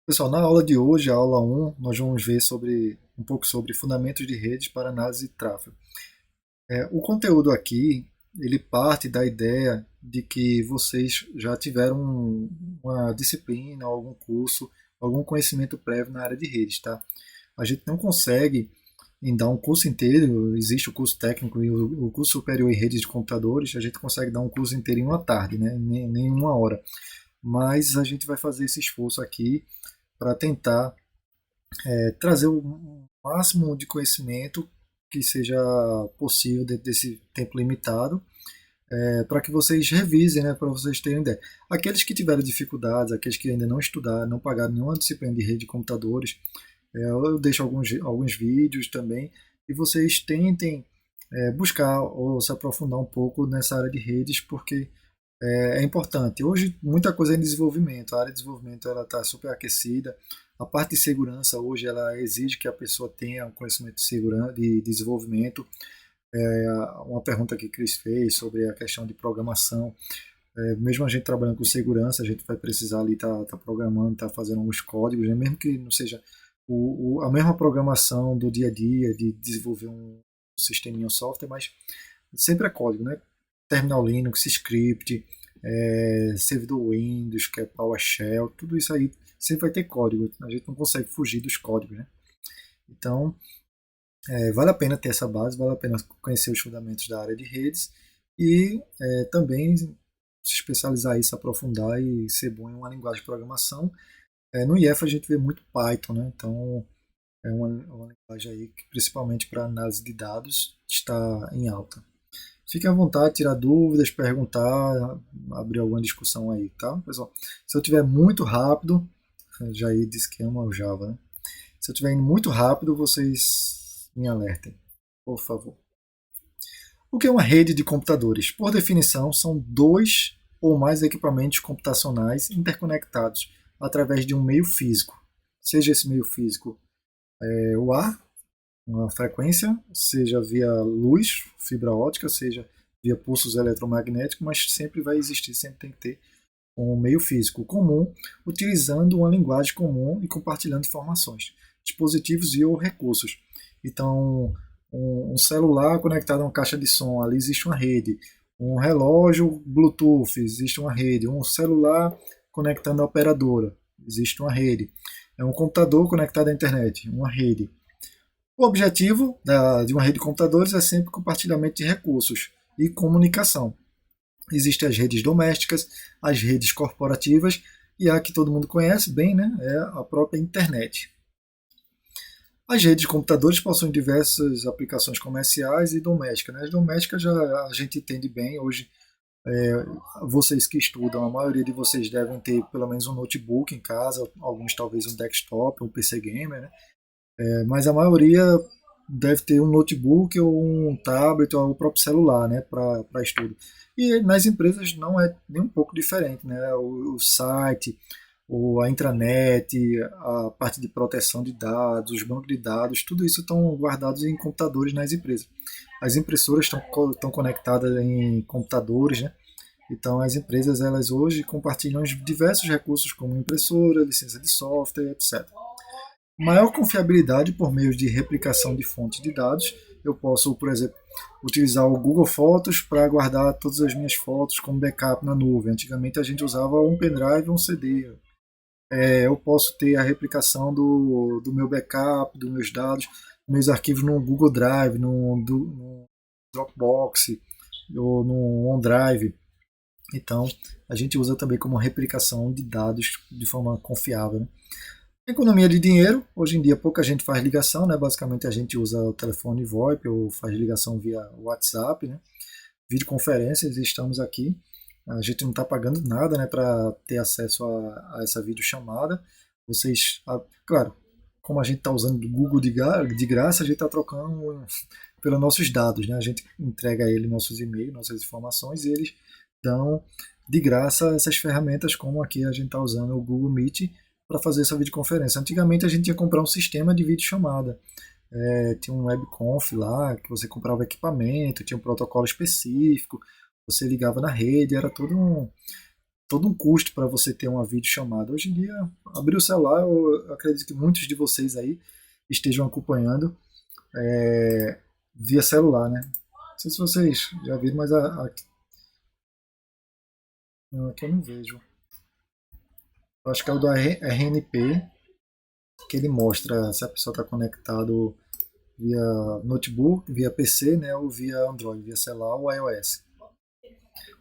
Pessoal, na aula de hoje, a aula um, nós vamos ver um pouco sobre fundamentos de redes para análise de tráfego. O conteúdo aqui, ele parte da ideia de que vocês já tiveram uma disciplina, algum curso, algum conhecimento prévio na área de redes, tá? A gente não consegue em dar um curso inteiro, existe o curso técnico e o curso superior em redes de computadores, a gente consegue dar um curso inteiro em uma tarde, né? Nem em uma hora. Mas a gente vai fazer esse esforço aqui para tentar trazer o máximo de conhecimento que seja possível dentro desse tempo limitado, para que vocês revisem, né, para vocês terem ideia. Aqueles que tiveram dificuldades, aqueles que ainda não estudaram, não pagaram nenhuma disciplina de rede de computadores, eu deixo alguns vídeos também, e vocês tentem buscar ou se aprofundar um pouco nessa área de redes, porque é importante. Hoje muita coisa é em desenvolvimento, a área de desenvolvimento ela está super aquecida. A parte de segurança hoje ela exige que a pessoa tenha um conhecimento de segurança, de desenvolvimento. Uma pergunta que o Chris fez sobre a questão de programação. Mesmo a gente trabalhando com segurança, a gente vai precisar ali tá programando, tá fazendo alguns códigos, né? Mesmo que não seja a mesma programação do dia a dia de desenvolver um sisteminha, um software, mas sempre é código, né? Terminal Linux, script, servidor Windows, que é PowerShell, tudo isso aí sempre vai ter código. A gente não consegue fugir dos códigos, né? Então, vale a pena ter essa base, vale a pena conhecer os fundamentos da área de redes e também se especializar isso, aprofundar e ser bom em uma linguagem de programação. No IEF a gente vê muito Python, né? Então é uma linguagem aí que principalmente para análise de dados está em alta. Fique à vontade, tirar dúvidas, perguntar, abrir alguma discussão aí, tá, pessoal? Se eu tiver muito rápido, Jair disse que ama o Java, né? Se eu estiver indo muito rápido, vocês me alertem, por favor. O que é uma rede de computadores? Por definição, são dois ou mais equipamentos computacionais interconectados através de um meio físico. Seja esse meio físico o ar, uma frequência, seja via luz, fibra ótica, seja via pulsos eletromagnéticos, mas sempre vai existir, sempre tem que ter um meio físico comum, utilizando uma linguagem comum e compartilhando informações, dispositivos e ou recursos. Então, um celular conectado a uma caixa de som, ali existe uma rede. Um relógio Bluetooth, existe uma rede. Um celular conectando a operadora, existe uma rede. É um computador conectado à internet, uma rede. O objetivo de uma rede de computadores é sempre compartilhamento de recursos e comunicação. Existem as redes domésticas, as redes corporativas e a que todo mundo conhece bem, né, é a própria internet. As redes de computadores possuem diversas aplicações comerciais e domésticas. Né? As domésticas já a gente entende bem. Hoje, vocês que estudam, a maioria de vocês devem ter pelo menos um notebook em casa, alguns talvez um desktop, um PC gamer, né? Mas a maioria deve ter um notebook ou um tablet ou o próprio celular, né, para estudo. E nas empresas não é nem um pouco diferente, né? O site, a intranet, a parte de proteção de dados, os bancos de dados, tudo isso estão guardados em computadores nas empresas. As impressoras estão conectadas em computadores, né? Então as empresas elas hoje compartilham diversos recursos como impressora, licença de software, etc. Maior confiabilidade por meio de replicação de fontes de dados. Eu posso, por exemplo, utilizar o Google Fotos para guardar todas as minhas fotos como backup na nuvem. Antigamente a gente usava um pendrive ou um CD. Eu posso ter a replicação do meu backup, dos meus dados, meus arquivos no Google Drive, no Dropbox ou no OneDrive. Então, a gente usa também como replicação de dados de forma confiável. Né? Economia de dinheiro, hoje em dia pouca gente faz ligação, né? Basicamente a gente usa o telefone VoIP ou faz ligação via WhatsApp, né? Videoconferências, estamos aqui. A gente não está pagando nada, né, para ter acesso a essa videochamada. Vocês, claro, como a gente está usando o Google de graça, a gente está trocando pelos nossos dados, né? A gente entrega a ele nossos e-mails, nossas informações e eles dão de graça essas ferramentas como aqui a gente está usando o Google Meet para fazer essa videoconferência. Antigamente a gente tinha que comprar um sistema de videochamada. Tinha um webconf lá, que você comprava equipamento, tinha um protocolo específico, você ligava na rede, era todo todo um custo para você ter uma videochamada. Hoje em dia, abrir o celular, eu acredito que muitos de vocês aí estejam acompanhando via celular, né? Não sei se vocês já viram, mas aqui eu não vejo. Eu acho que é o da RNP, que ele mostra se a pessoa está conectado via notebook, via PC, né, ou via Android, via celular ou iOS.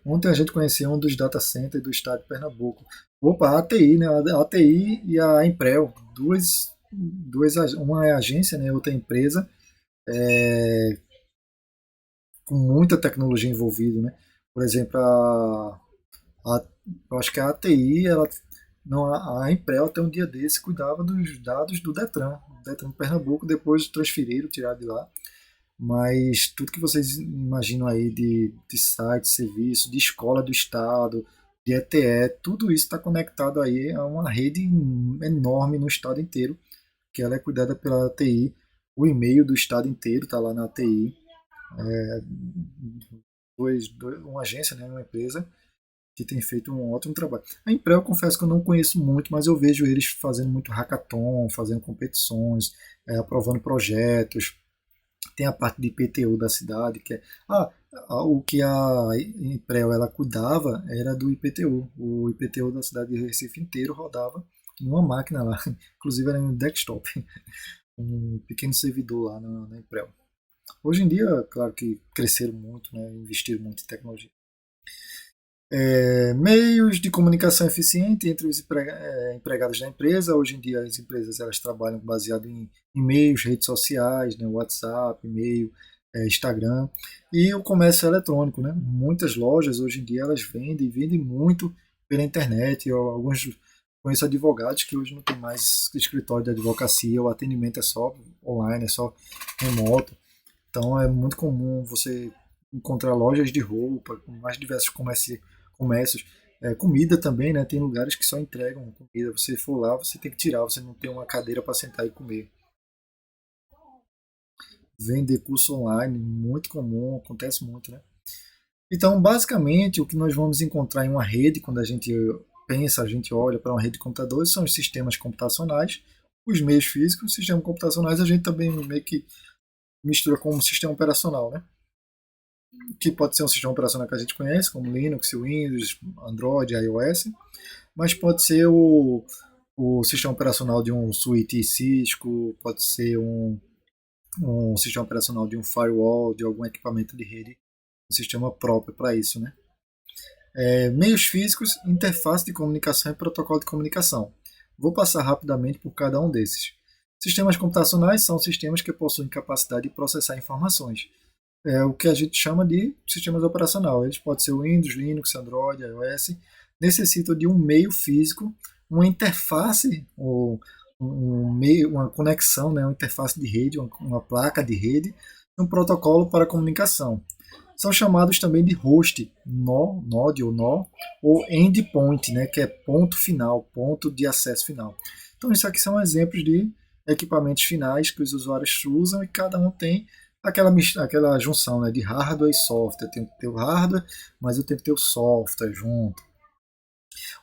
Ontem a gente conheceu um dos data centers do estado de Pernambuco. Opa, a ATI, né? A ATI e a Emprel, uma é agência, né? Outra é empresa, com muita tecnologia envolvida, né? Por exemplo, eu acho que a ATI, ela, não, a Emprel até um dia desse cuidava dos dados do Detran de Pernambuco, depois transferiram, tiraram de lá. Mas tudo que vocês imaginam aí de site, serviço, de escola do estado, de ETE, tudo isso está conectado aí a uma rede enorme no estado inteiro, que ela é cuidada pela TI. O e-mail do estado inteiro está lá na TI. Uma agência, né, uma empresa que tem feito um ótimo trabalho. A Emprel, eu confesso que eu não conheço muito, mas eu vejo eles fazendo muito hackathon, fazendo competições, aprovando projetos. Tem a parte de IPTU da cidade, que é. O que a Emprel ela cuidava era do IPTU. O IPTU da cidade de Recife inteiro rodava em uma máquina lá, inclusive era um desktop, um pequeno servidor lá na Emprel. Hoje em dia, claro que cresceram muito, né, investiram muito em tecnologia. Meios de comunicação eficiente entre os empregados da empresa. Hoje em dia as empresas elas trabalham baseado em e-mails, redes sociais, né, WhatsApp, e-mail, Instagram e o comércio eletrônico, né? Muitas lojas hoje em dia elas vendem muito pela internet. Alguns conheço advogados que hoje não tem mais escritório de advocacia, o atendimento é só online, é só remoto. Então é muito comum você encontrar lojas de roupa com mais diversos comércios. Comida também, né? Tem lugares que só entregam comida. Você for lá, você tem que tirar, você não tem uma cadeira para sentar e comer. Vender curso online, muito comum, acontece muito, né? Então, basicamente, o que nós vamos encontrar em uma rede, quando a gente pensa, a gente olha para uma rede de computadores, são os sistemas computacionais, os meios físicos, os sistemas computacionais, a gente também meio que mistura com um sistema operacional, né? Que pode ser um sistema operacional que a gente conhece, como Linux, Windows, Android, iOS, mas pode ser o sistema operacional de um switch Cisco, pode ser um sistema operacional de um firewall, de algum equipamento de rede, um sistema próprio para isso, né? Meios físicos, interface de comunicação e protocolo de comunicação. Vou passar rapidamente por cada um desses. Sistemas computacionais são sistemas que possuem capacidade de processar informações. É o que a gente chama de sistemas operacionais. Eles podem ser Windows, Linux, Android, iOS. Necessitam de um meio físico, uma interface, ou uma conexão, né, uma interface de rede, uma placa de rede, e um protocolo para comunicação. São chamados também de host, node ou nó, ou endpoint, né, que é ponto final, ponto de acesso final. Então, isso aqui são exemplos de equipamentos finais que os usuários usam e cada um tem aquela junção, né, de hardware e software. Eu tenho que ter o hardware, mas eu tenho que ter o software junto.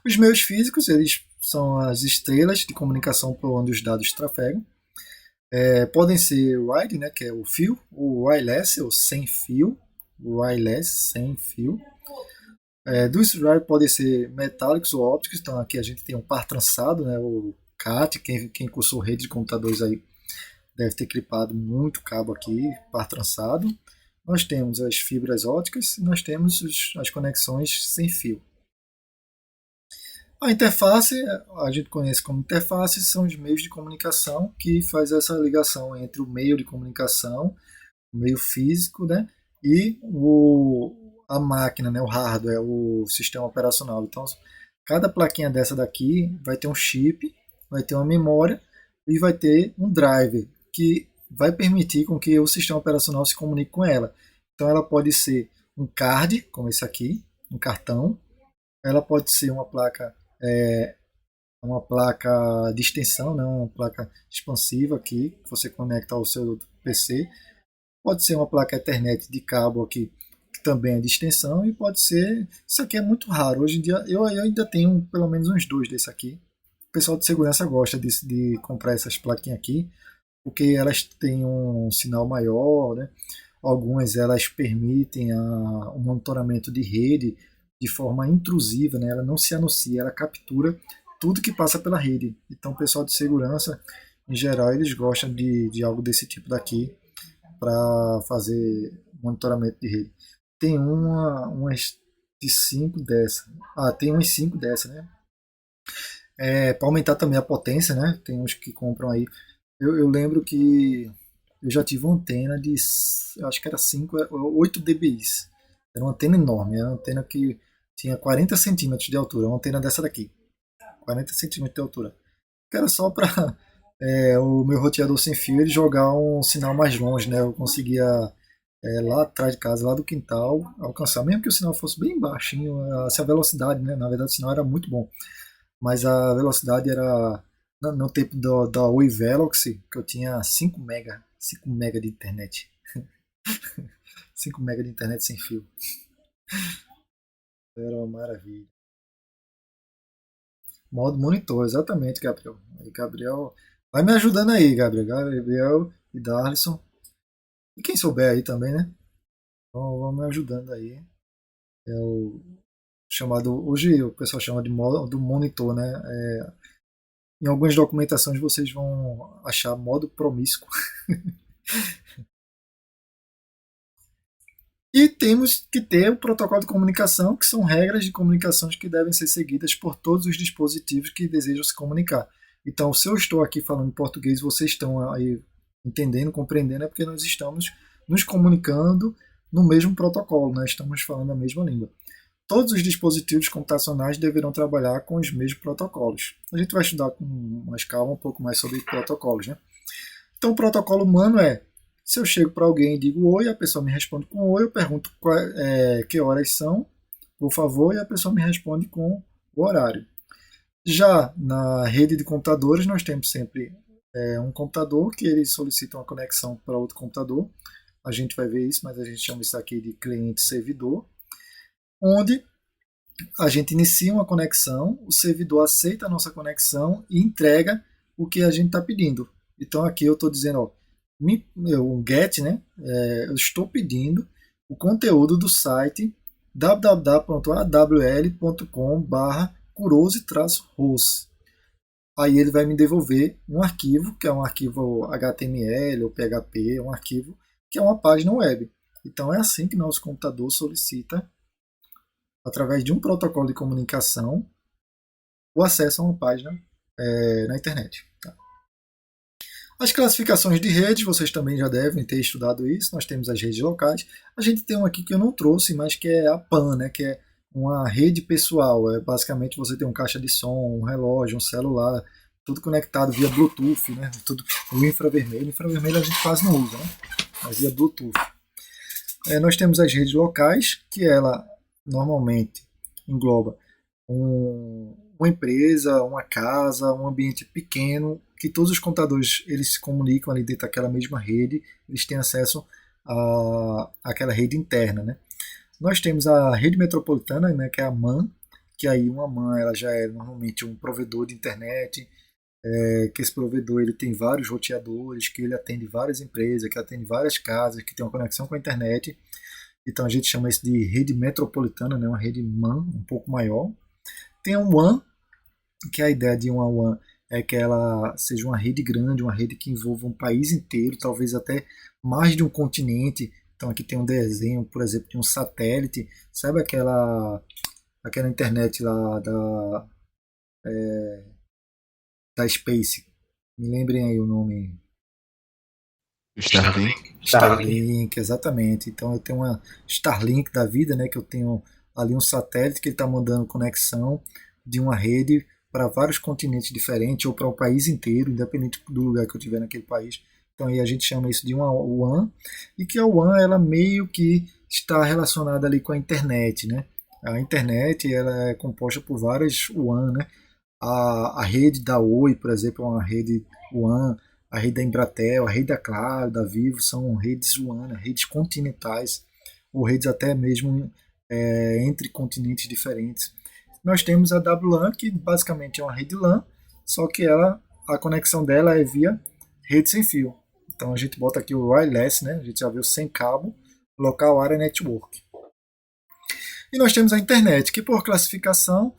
Os meios físicos, eles são as estrelas de comunicação por onde os dados trafegam. Podem ser wide, né, que é o fio, o wireless, ou sem fio, wireless, sem fio. Dos drive podem ser metálicos ou ópticos, então aqui a gente tem um par trançado, né, o CAT, quem cursou rede de computadores aí deve ter clipado muito cabo aqui, par trançado. Nós temos as fibras óticas e nós temos as conexões sem fio. A interface, a gente conhece como interface, são os meios de comunicação que faz essa ligação entre o meio de comunicação, o meio físico, né, e a máquina, né, o hardware, o sistema operacional. Então, cada plaquinha dessa daqui vai ter um chip, vai ter uma memória e vai ter um driver que vai permitir com que o sistema operacional se comunique com ela. Então, ela pode ser um card, como esse aqui, um cartão. Ela pode ser uma placa de extensão, né, uma placa expansiva aqui, que você conecta ao seu PC. Pode ser uma placa Ethernet de cabo aqui, que também é de extensão, e pode ser. Isso aqui é muito raro. Hoje em dia, eu ainda tenho pelo menos uns dois desse aqui. O pessoal de segurança gosta de comprar essas plaquinhas aqui, porque elas têm um sinal maior, né? Algumas elas permitem o monitoramento de rede de forma intrusiva, né? Ela não se anuncia, ela captura tudo que passa pela rede. Então, o pessoal de segurança, em geral, eles gostam de algo desse tipo daqui para fazer monitoramento de rede. Tem umas de 5 dessa. Ah, tem umas 5 dessa, né? Para aumentar também a potência, né? Tem uns que compram aí. Eu lembro que eu já tive uma antena de, eu acho que era 5, 8 dBi. Era uma antena enorme, era uma antena que tinha 40 centímetros de altura, uma antena dessa daqui, 40 centímetros de altura. Que era só para o meu roteador sem fio ele jogar um sinal mais longe, né? Eu conseguia lá atrás de casa, lá do quintal, alcançar, mesmo que o sinal fosse bem baixinho, se a velocidade, né? Na verdade o sinal era muito bom, mas a velocidade era no tempo da Oi Velox, que eu tinha 5 mega de internet. 5 mega de internet sem fio. Era uma maravilha. Modo monitor, exatamente, Gabriel. Aí, Gabriel, vai me ajudando aí, Gabriel. Gabriel e Darlison. E quem souber aí também, né? Vão me ajudando aí. É o chamado, hoje o pessoal chama de modo do monitor, né? Em algumas documentações vocês vão achar modo promíscuo. E temos que ter o protocolo de comunicação, que são regras de comunicação que devem ser seguidas por todos os dispositivos que desejam se comunicar. Então, se eu estou aqui falando em português, vocês estão aí entendendo, compreendendo, é porque nós estamos nos comunicando no mesmo protocolo, nós estamos falando a mesma língua. Todos os dispositivos computacionais deverão trabalhar com os mesmos protocolos. A gente vai estudar com mais calma um pouco mais sobre protocolos, né? Então, o protocolo humano se eu chego para alguém e digo oi, a pessoa me responde com oi, eu pergunto que horas são, por favor, e a pessoa me responde com o horário. Já na rede de computadores, nós temos sempre um computador que ele solicita uma conexão para outro computador. A gente vai ver isso, mas a gente chama isso aqui de cliente-servidor, onde a gente inicia uma conexão, o servidor aceita a nossa conexão e entrega o que a gente está pedindo. Então aqui eu estou dizendo, ó, um get, né? Eu estou pedindo o conteúdo do site www.awl.com/kurose-host. Aí ele vai me devolver um arquivo, que é um arquivo HTML ou PHP, um arquivo que é uma página web. Então é assim que nosso computador solicita, através de um protocolo de comunicação, o acesso a uma página na internet. Tá? As classificações de redes, vocês também já devem ter estudado isso. Nós temos as redes locais. A gente tem uma aqui que eu não trouxe, mas que é a PAN, né, que é uma rede pessoal. Basicamente você tem um caixa de som, um relógio, um celular, tudo conectado via Bluetooth, né, tudo o infravermelho. O infravermelho a gente quase não usa, né, mas via Bluetooth. Nós temos as redes locais, que ela normalmente engloba uma empresa, uma casa, um ambiente pequeno, que todos os computadores eles se comunicam ali dentro daquela mesma rede, eles têm acesso àquela rede interna, né? Nós temos a rede metropolitana, né, que é a MAN, que aí uma MAN ela já é normalmente um provedor de internet, que esse provedor ele tem vários roteadores, que ele atende várias empresas, que atende várias casas, que tem uma conexão com a internet. Então a gente chama isso de rede metropolitana, né, uma rede MAN um pouco maior. Tem a WAN, que a ideia de uma WAN é que ela seja uma rede grande, uma rede que envolva um país inteiro, talvez até mais de um continente. Então aqui tem um desenho, por exemplo, de um satélite. Sabe aquela internet lá da Space? Me lembrem aí o nome. Starlink. Starlink, exatamente. Então eu tenho uma Starlink da vida, né, que eu tenho ali um satélite que ele está mandando conexão de uma rede para vários continentes diferentes ou para o país inteiro, independente do lugar que eu estiver naquele país. Então aí a gente chama isso de uma WAN, e que a WAN ela meio que está relacionada ali com a internet, né? A internet ela é composta por várias WAN, né? A rede da Oi, por exemplo, é uma rede WAN, a rede da Embratel, a rede da Claro, da Vivo, são redes WAN, né? Redes continentais, ou redes até mesmo entre continentes diferentes. Nós temos a WLAN, que basicamente é uma rede LAN, só que a conexão dela é via rede sem fio. Então a gente bota aqui o wireless, né? A gente já viu sem cabo, local area network. E nós temos a internet, que por classificação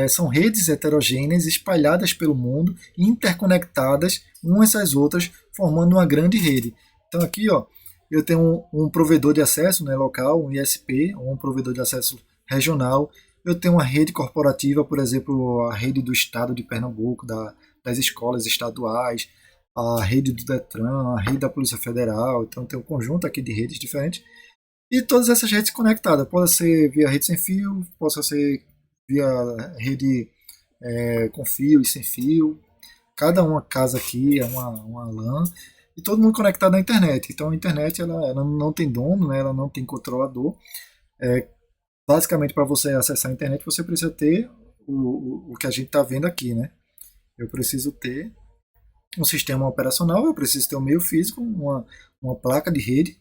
são redes heterogêneas espalhadas pelo mundo, interconectadas umas às outras, formando uma grande rede. Então aqui, ó, eu tenho um provedor de acesso, né, local, um ISP, ou um provedor de acesso regional. Eu tenho uma rede corporativa, por exemplo, a rede do estado de Pernambuco, das escolas estaduais, a rede do Detran, a rede da Polícia Federal. Então tem um conjunto aqui de redes diferentes. E todas essas redes conectadas. Pode ser via rede sem fio, pode ser via rede com fio e sem fio. Cada uma casa aqui é uma LAN. E todo mundo conectado na internet. Então a internet ela não tem dono, né? Ela não tem controlador. Basicamente, para você acessar a internet, você precisa ter o que a gente está vendo aqui, né? Eu preciso ter um sistema operacional, eu preciso ter um meio físico, uma placa de rede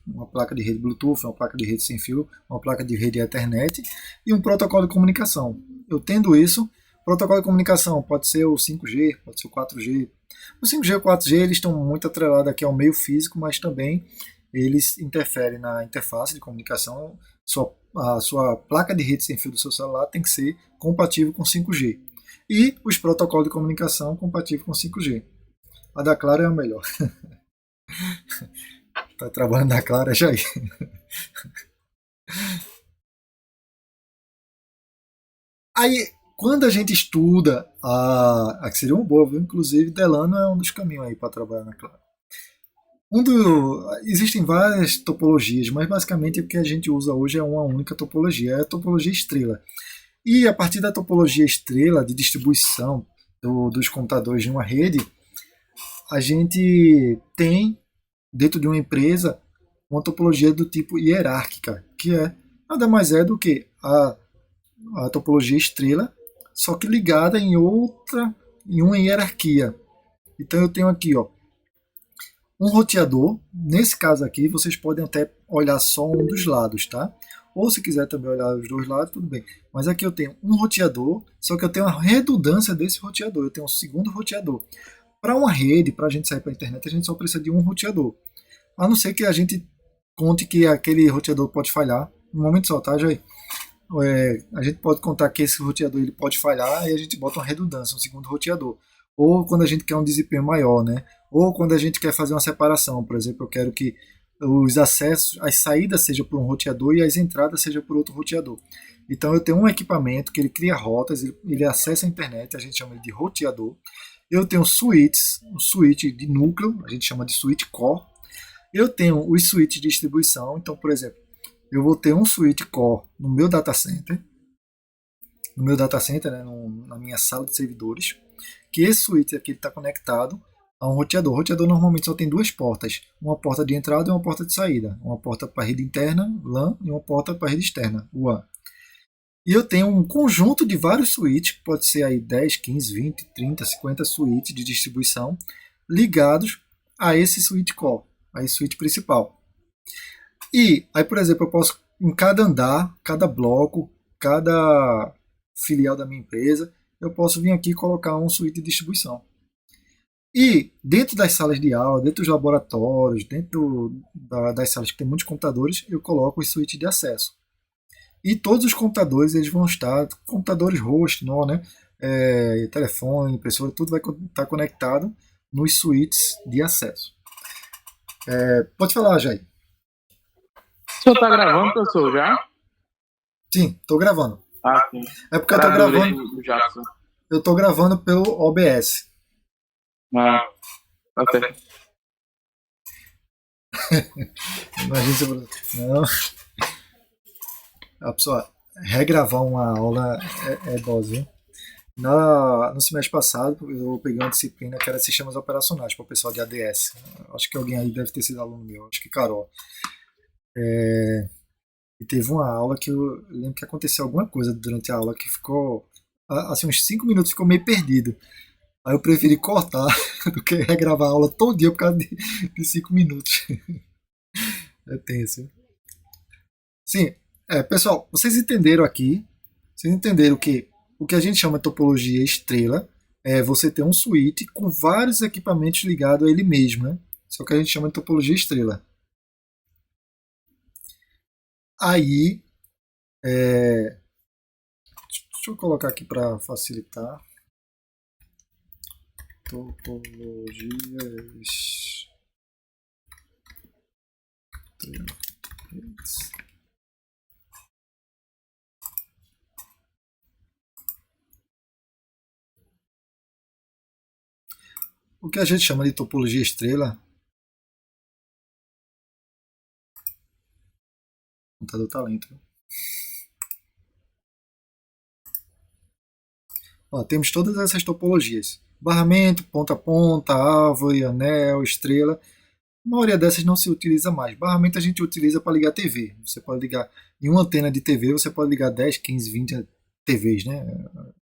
Bluetooth, uma placa de rede sem fio, uma placa de rede Ethernet e um protocolo de comunicação. Eu tendo isso, protocolo de comunicação pode ser o 5G, pode ser o 4G. O 5G e o 4G eles estão muito atrelados aqui ao meio físico, mas também eles interferem na interface de comunicação. A sua placa de rede sem fio do seu celular tem que ser compatível com 5G. E os protocolos de comunicação compatíveis com 5G. A da Claro é a melhor. Tá trabalhando na Claro, é Jair. Aí, quando a gente estuda a que seria uma boa, viu? Inclusive Delano é um dos caminhos aí para trabalhar na Claro. Existem várias topologias, mas basicamente o que a gente usa hoje é uma única topologia, é a topologia estrela. E a partir da topologia estrela de distribuição dos computadores de uma rede, a gente tem, dentro de uma empresa, uma topologia do tipo hierárquica, que nada mais é do que a topologia estrela, só que ligada em uma hierarquia. Então eu tenho aqui, ó, um roteador. Nesse caso aqui, vocês podem até olhar só um dos lados, tá? Ou se quiser também olhar os dois lados, tudo bem. Mas aqui eu tenho um roteador, só que eu tenho uma redundância desse roteador. Eu tenho um segundo roteador. Para uma rede, para a gente sair para a internet, a gente só precisa de um roteador. A não ser que a gente conte que aquele roteador pode falhar. Um momento só, tá, Jair? A gente pode contar que esse roteador ele pode falhar e a gente bota uma redundância, um segundo roteador. Ou quando a gente quer um desempenho maior, né? Ou quando a gente quer fazer uma separação. Por exemplo, eu quero que os acessos, as saídas sejam por um roteador e as entradas sejam por outro roteador. Então eu tenho um equipamento que ele cria rotas, ele acessa a internet, a gente chama de roteador. Eu tenho switches, um switch de núcleo, a gente chama de switch core. Eu tenho os switches de distribuição, então, por exemplo, eu vou ter um switch core no meu data center, né, na minha sala de servidores, que esse switch aqui está conectado a um roteador. O roteador normalmente só tem duas portas, uma porta de entrada e uma porta de saída, uma porta para a rede interna, LAN, e uma porta para a rede externa, WAN. E eu tenho um conjunto de vários switches, pode ser aí 10, 15, 20, 30, 50 switches de distribuição ligados a esse switch core, a esse switch principal. E aí, por exemplo, eu posso, em cada andar, cada bloco, cada filial da minha empresa, eu posso vir aqui e colocar um switch de distribuição. E dentro das salas de aula, dentro dos laboratórios, dentro das salas que tem muitos computadores, eu coloco os switches de acesso. E todos os computadores eles vão estar, computadores host, nó, né? Telefone, impressora, tudo vai estar conectado nos switches de acesso. Pode falar, Jair. O senhor tá gravando, professor, já? Sim, estou gravando. Ah, sim. É porque eu tô gravando. Eu tô gravando pelo OBS. Ah, tá certo. Imagina se não. A pessoa regravar uma aula é dose, hein? No semestre passado, eu peguei uma disciplina que era sistemas operacionais para o pessoal de ADS. Acho que alguém aí deve ter sido aluno meu, acho que Carol. E teve uma aula que eu lembro que aconteceu alguma coisa durante a aula que ficou, assim, uns 5 minutos ficou meio perdido. Aí eu preferi cortar do que regravar a aula todo dia por causa de 5 minutos. É tenso. Sim, pessoal, vocês entenderam aqui, vocês entenderam que o que a gente chama de topologia estrela é você ter um switch com vários equipamentos ligados a ele mesmo, né? Isso é o que a gente chama de topologia estrela. Aí, deixa eu colocar aqui para facilitar. Topologias estrelas. O que a gente chama de topologia estrela, computador tá lento. Ó, temos todas essas topologias: barramento, ponta a ponta, árvore, anel, estrela. A maioria dessas não se utiliza mais. Barramento a gente utiliza para ligar TV. Você pode ligar em uma antena de TV, você pode ligar 10, 15, 20 TVs, né?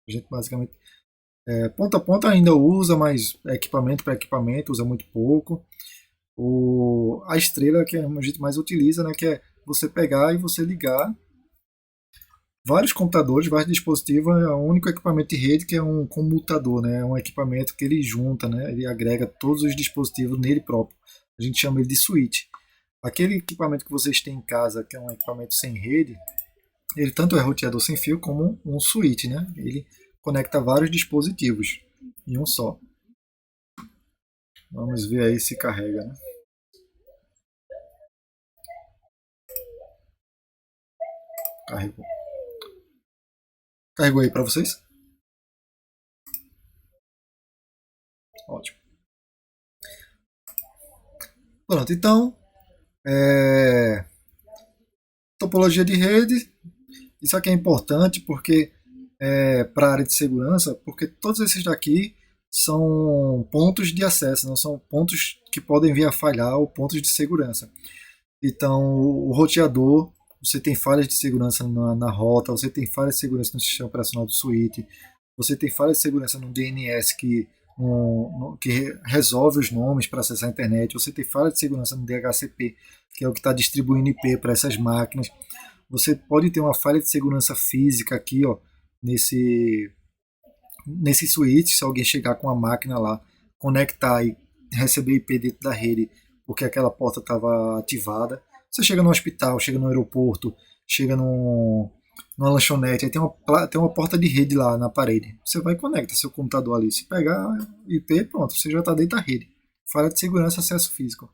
A gente basicamente ponta a ponta ainda usa, mas equipamento para equipamento usa muito pouco. A estrela que a gente mais utiliza, né, que é você pegar e você ligar vários computadores, vários dispositivos, é o único equipamento de rede que é um comutador, né? É um equipamento que ele junta, né? Ele agrega todos os dispositivos nele próprio. A gente chama ele de switch. Aquele equipamento que vocês têm em casa, que é um equipamento sem rede, ele tanto é roteador sem fio como um switch, né? Ele conecta vários dispositivos em um só. Vamos ver aí se carrega, né? Carregou. Carregou aí para vocês? Ótimo. Pronto, então, topologia de rede, isso aqui é importante porque para a área de segurança, porque todos esses daqui são pontos de acesso, não são pontos que podem vir a falhar ou pontos de segurança. Então, o roteador, você tem falhas de segurança na rota, você tem falhas de segurança no sistema operacional do switch, você tem falhas de segurança no DNS que resolve os nomes para acessar a internet, você tem falha de segurança no DHCP, que é o que está distribuindo IP para essas máquinas. Você pode ter uma falha de segurança física aqui, ó, nesse switch, se alguém chegar com a máquina lá, conectar e receber IP dentro da rede, porque aquela porta estava ativada. Você chega no hospital, chega no aeroporto, chega numa lanchonete, aí tem uma porta de rede lá na parede. Você vai e conecta seu computador ali. Se pegar IP, pronto, você já está dentro da rede. Falha de segurança, acesso físico.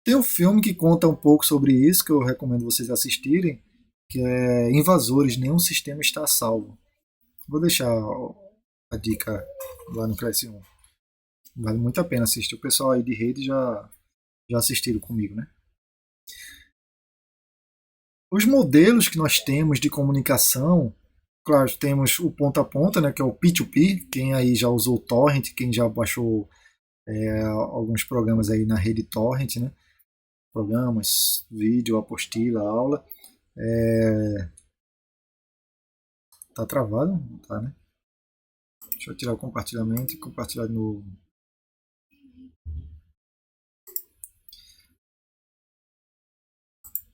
Tem um filme que conta um pouco sobre isso, que eu recomendo vocês assistirem, que é Invasores, Nenhum Sistema Está a Salvo. Vou deixar a dica lá no Cresce 1. Vale muito a pena assistir. O pessoal aí de rede já assistiram comigo, né? Os modelos que nós temos de comunicação, claro, temos o ponta a ponta, né, que é o P2P. Quem aí já usou o Torrent, quem já baixou alguns programas aí na rede Torrent, né? Programas, vídeo, apostila, aula. Tá travado? Tá, né? Deixa eu tirar o compartilhamento e compartilhar de novo.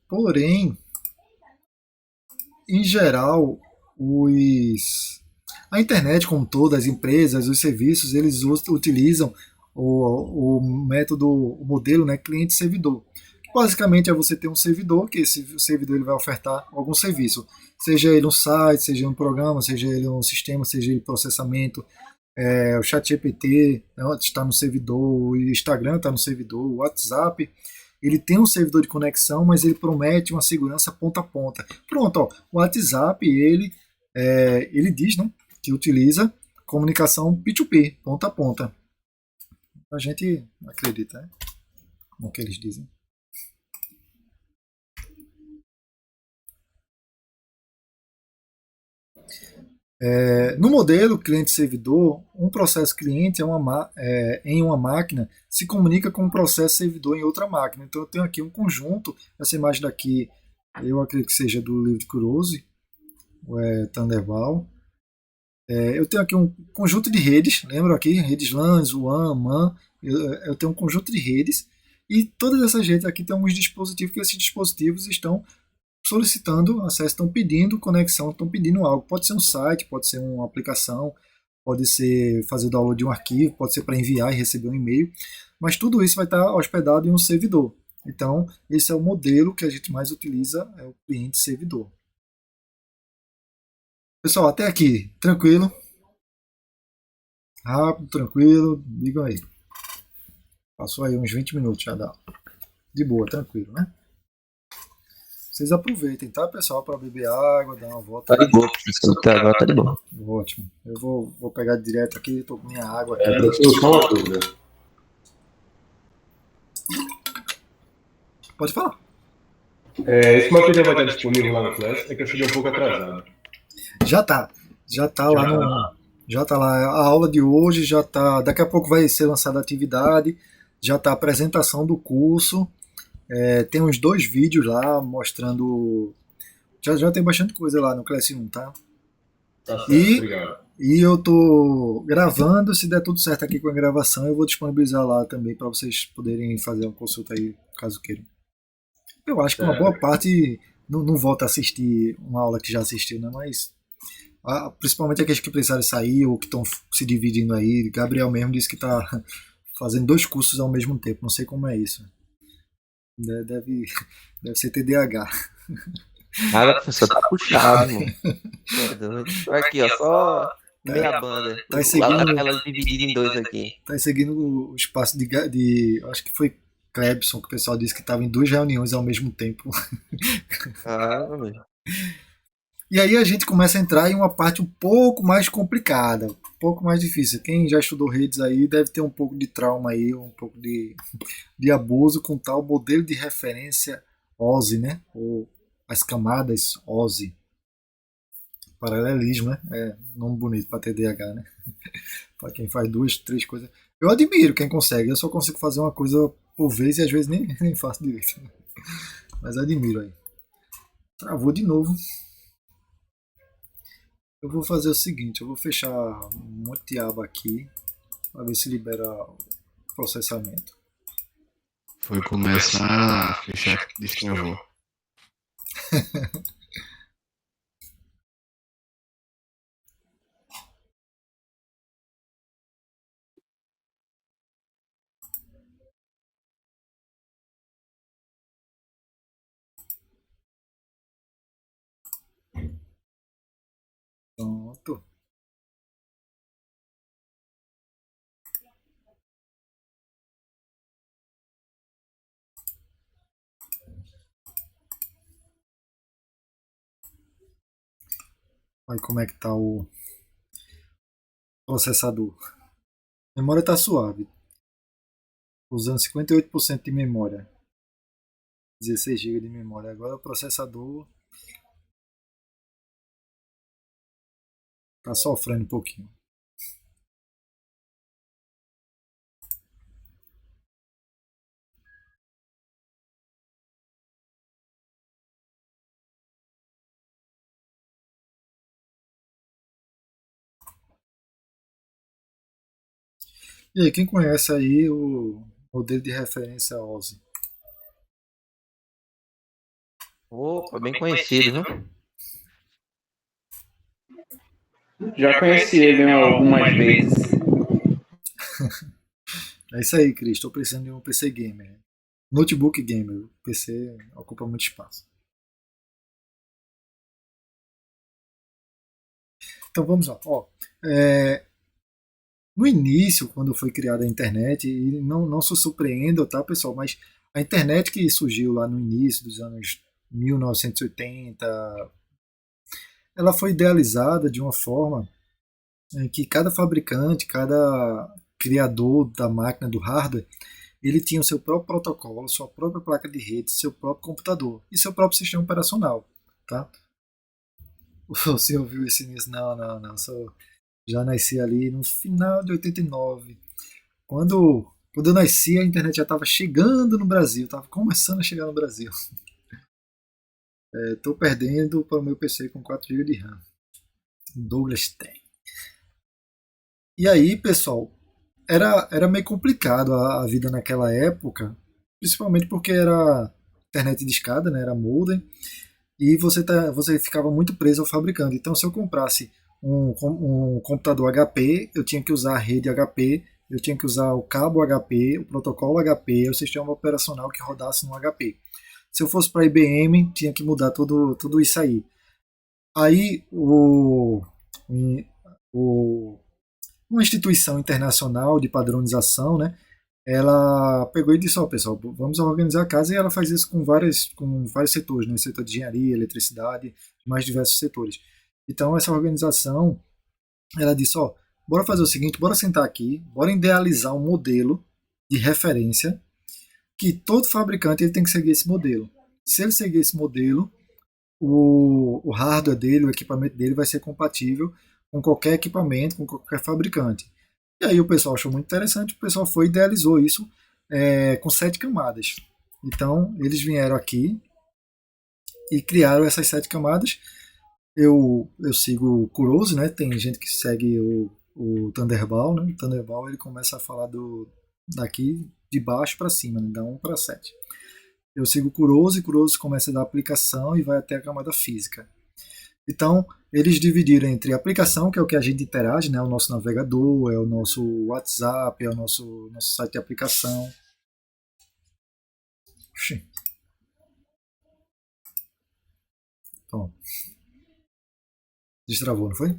Porém, em geral, a internet como toda, as empresas, os serviços, eles utilizam o método, o modelo, né, cliente-servidor. Basicamente é você ter um servidor, que esse servidor ele vai ofertar algum serviço, seja ele um site, seja um programa, seja ele um sistema, seja ele processamento. O ChatGPT está no servidor, o Instagram está no servidor, o WhatsApp ele tem um servidor de conexão, mas ele promete uma segurança ponta a ponta. Pronto, ó, o WhatsApp ele diz, né, que utiliza comunicação P2P, ponta a ponta. A gente acredita, né, no que eles dizem. No modelo cliente-servidor, um processo cliente em uma máquina se comunica com um processo servidor em outra máquina. Então eu tenho aqui um conjunto, essa imagem daqui eu acredito que seja do livro de Kurose, Thunderball. Eu tenho aqui um conjunto de redes, lembro aqui, redes LAN, WAN, MAN, eu tenho um conjunto de redes e todas essas redes aqui têm alguns dispositivos que esses dispositivos estão solicitando acesso, estão pedindo conexão, estão pedindo algo. Pode ser um site, pode ser uma aplicação, pode ser fazer o download de um arquivo, pode ser para enviar e receber um e-mail, mas tudo isso vai estar hospedado em um servidor. Então, esse é o modelo que a gente mais utiliza, é o cliente-servidor. Pessoal, até aqui, tranquilo? Rápido, tranquilo, digam aí. Passou aí uns 20 minutos já dá. De boa, tranquilo, né? Vocês aproveitem, tá, pessoal, para beber água, dar uma volta. Tá de boa, professor. Até agora tá de boa. Ótimo. Eu vou pegar direto aqui, tô com minha água aqui. Professor, só uma dúvida. Pode falar. Esse material vai estar disponível lá no Class, é que eu cheguei um pouco atrasado. Já tá. Já tá lá no. Já tá lá. A aula de hoje já tá. Daqui a pouco vai ser lançada a atividade. Já tá a apresentação do curso. Tem uns 2 vídeos lá mostrando. Já tem bastante coisa lá no Class 1, tá? Tá certo, E- obrigado. E eu tô gravando, se der tudo certo aqui com a gravação, eu vou disponibilizar lá também para vocês poderem fazer uma consulta aí, caso queiram. Eu acho que uma boa parte não volta a assistir uma aula que já assistiu, né? Mas principalmente aqueles que precisaram sair ou que estão se dividindo aí. Gabriel mesmo disse que tá fazendo 2 cursos ao mesmo tempo. Não sei como é isso. Deve ser TDAH. Nada, professor, tá puxado, mano. Aqui, ó, só meia banda. Tá seguindo- Aquelas divididas em 2 aqui. Tá seguindo o espaço acho que foi Clebson que o pessoal disse que estava em 2 reuniões ao mesmo tempo. Ah, meu. E aí a gente começa a entrar em uma parte um pouco mais complicada, um pouco mais difícil. Quem já estudou redes aí deve ter um pouco de trauma aí, um pouco de abuso com tal modelo de referência OSI, né? Ou as camadas OSI. Paralelismo, né? É nome bonito para TDAH, né? Para quem faz 2, 3 coisas. Eu admiro quem consegue, eu só consigo fazer uma coisa por vez e às vezes nem faço direito. Mas admiro aí. Travou de novo. Eu vou fazer o seguinte, eu vou fechar um monte de aba aqui para ver se libera o processamento. Foi começar a fechar que destravou. Pronto. Olha como é que tá o processador. A memória está suave. Usando 58% de memória. 16 GB de memória. Agora o processador está sofrendo um pouquinho. E aí, quem conhece aí o modelo de referência OSI? Opa, bem conhecido, viu? Já conheci ele algumas vezes. É isso aí, Cris. Estou precisando de um PC gamer. Notebook gamer. O PC ocupa muito espaço. Então vamos lá. No início, quando foi criada a internet, e não se surpreendam, tá, pessoal? Mas a internet que surgiu lá no início dos anos 1980, ela foi idealizada de uma forma em que cada fabricante, cada criador da máquina, do hardware, ele tinha o seu próprio protocolo, sua própria placa de rede, seu próprio computador e seu próprio sistema operacional, tá? O senhor viu esse início? Não. Já nasci ali no final de 89. Quando eu nasci, a internet já estava chegando no Brasil, estava começando a chegar no Brasil. Estou perdendo para o meu PC com 4 GB de RAM. Douglas tem. E aí, pessoal, era meio complicado a vida naquela época, principalmente porque era internet de escada, né, era modem, e você ficava muito preso ao fabricante. Então, se eu comprasse um computador HP, eu tinha que usar a rede HP, eu tinha que usar o cabo HP, o protocolo HP, o sistema operacional que rodasse no HP. Se eu fosse para a IBM, tinha que mudar tudo isso aí. Aí, uma instituição internacional de padronização, né, ela pegou e disse, pessoal, vamos organizar a casa, e ela faz isso com vários setores, né, setor de engenharia, eletricidade, mais diversos setores. Então, essa organização, ela disse, bora fazer o seguinte, bora sentar aqui, bora idealizar um modelo de referência que todo fabricante ele tem que seguir esse modelo. Se ele seguir esse modelo, o hardware dele, o equipamento dele vai ser compatível com qualquer equipamento, com qualquer fabricante. E aí o pessoal achou muito interessante, o pessoal foi e idealizou isso com 7 camadas. Então, eles vieram aqui e criaram essas 7 camadas. Eu sigo o Kurose, né? Tem gente que segue o Thunderball, né? O Thunderball ele começa a falar daqui de baixo para cima, né? Da 1 para 7. Eu sigo o Kurose, e Kurose começa da aplicação e vai até a camada física. Então, eles dividiram entre a aplicação, que é o que a gente interage, né? O nosso navegador, é o nosso WhatsApp, é o nosso site de aplicação. Oxi. Pronto. Destravou, não foi?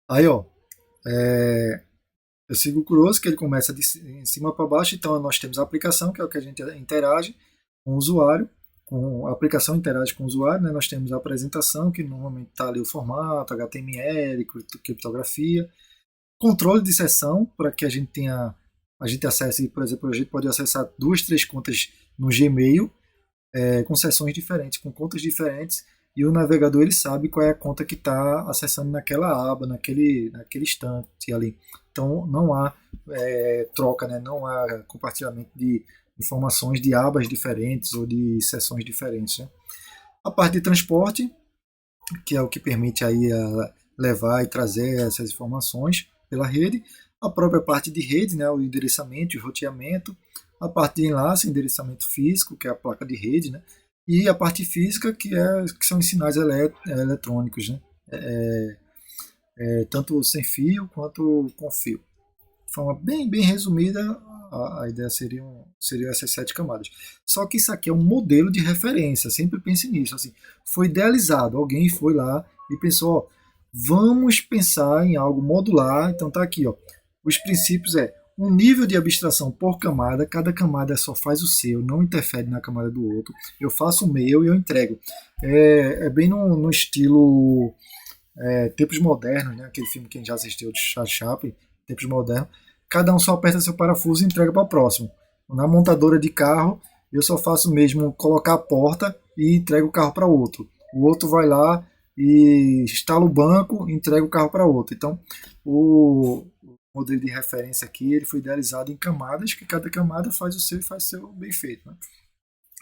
Aí, eu sigo o Kurose, que ele começa de cima para baixo. Então, nós temos a aplicação, que é o que a gente interage com o usuário. A aplicação interage com o usuário, né? Nós temos a apresentação, que normalmente está ali o formato, HTML, criptografia. Controle de sessão, para que a gente acesse, por exemplo, a gente pode acessar 2, 3 contas no Gmail, com sessões diferentes, com contas diferentes, e o navegador ele sabe qual é a conta que está acessando naquela aba, naquele instante ali. Então não há troca, né? Não há compartilhamento de informações de abas diferentes ou de sessões diferentes, né? A parte de transporte, que é o que permite aí levar e trazer essas informações pela rede. A própria parte de rede, né? O endereçamento e roteamento. A parte de enlace, endereçamento físico, que é a placa de rede, né? E a parte física, que são os sinais eletrônicos, né? Tanto sem fio quanto com fio. De forma bem resumida, a ideia seriam essas 7 camadas. Só que isso aqui é um modelo de referência, sempre pense nisso. Assim, foi idealizado, alguém foi lá e pensou, vamos pensar em algo modular. Então tá aqui, os princípios um nível de abstração por camada, cada camada só faz o seu, não interfere na camada do outro. Eu faço o meu e eu entrego. É bem no estilo Tempos Modernos, né? Aquele filme que a gente já assistiu de Charles Chaplin, Tempos Modernos. Cada um só aperta seu parafuso e entrega para o próximo. Na montadora de carro, eu só faço mesmo colocar a porta e entrego o carro para outro. O outro vai lá e instala o banco e entrega o carro para outro. Então, o modelo de referência aqui ele foi idealizado em camadas, que cada camada faz o seu e faz o seu bem feito, né?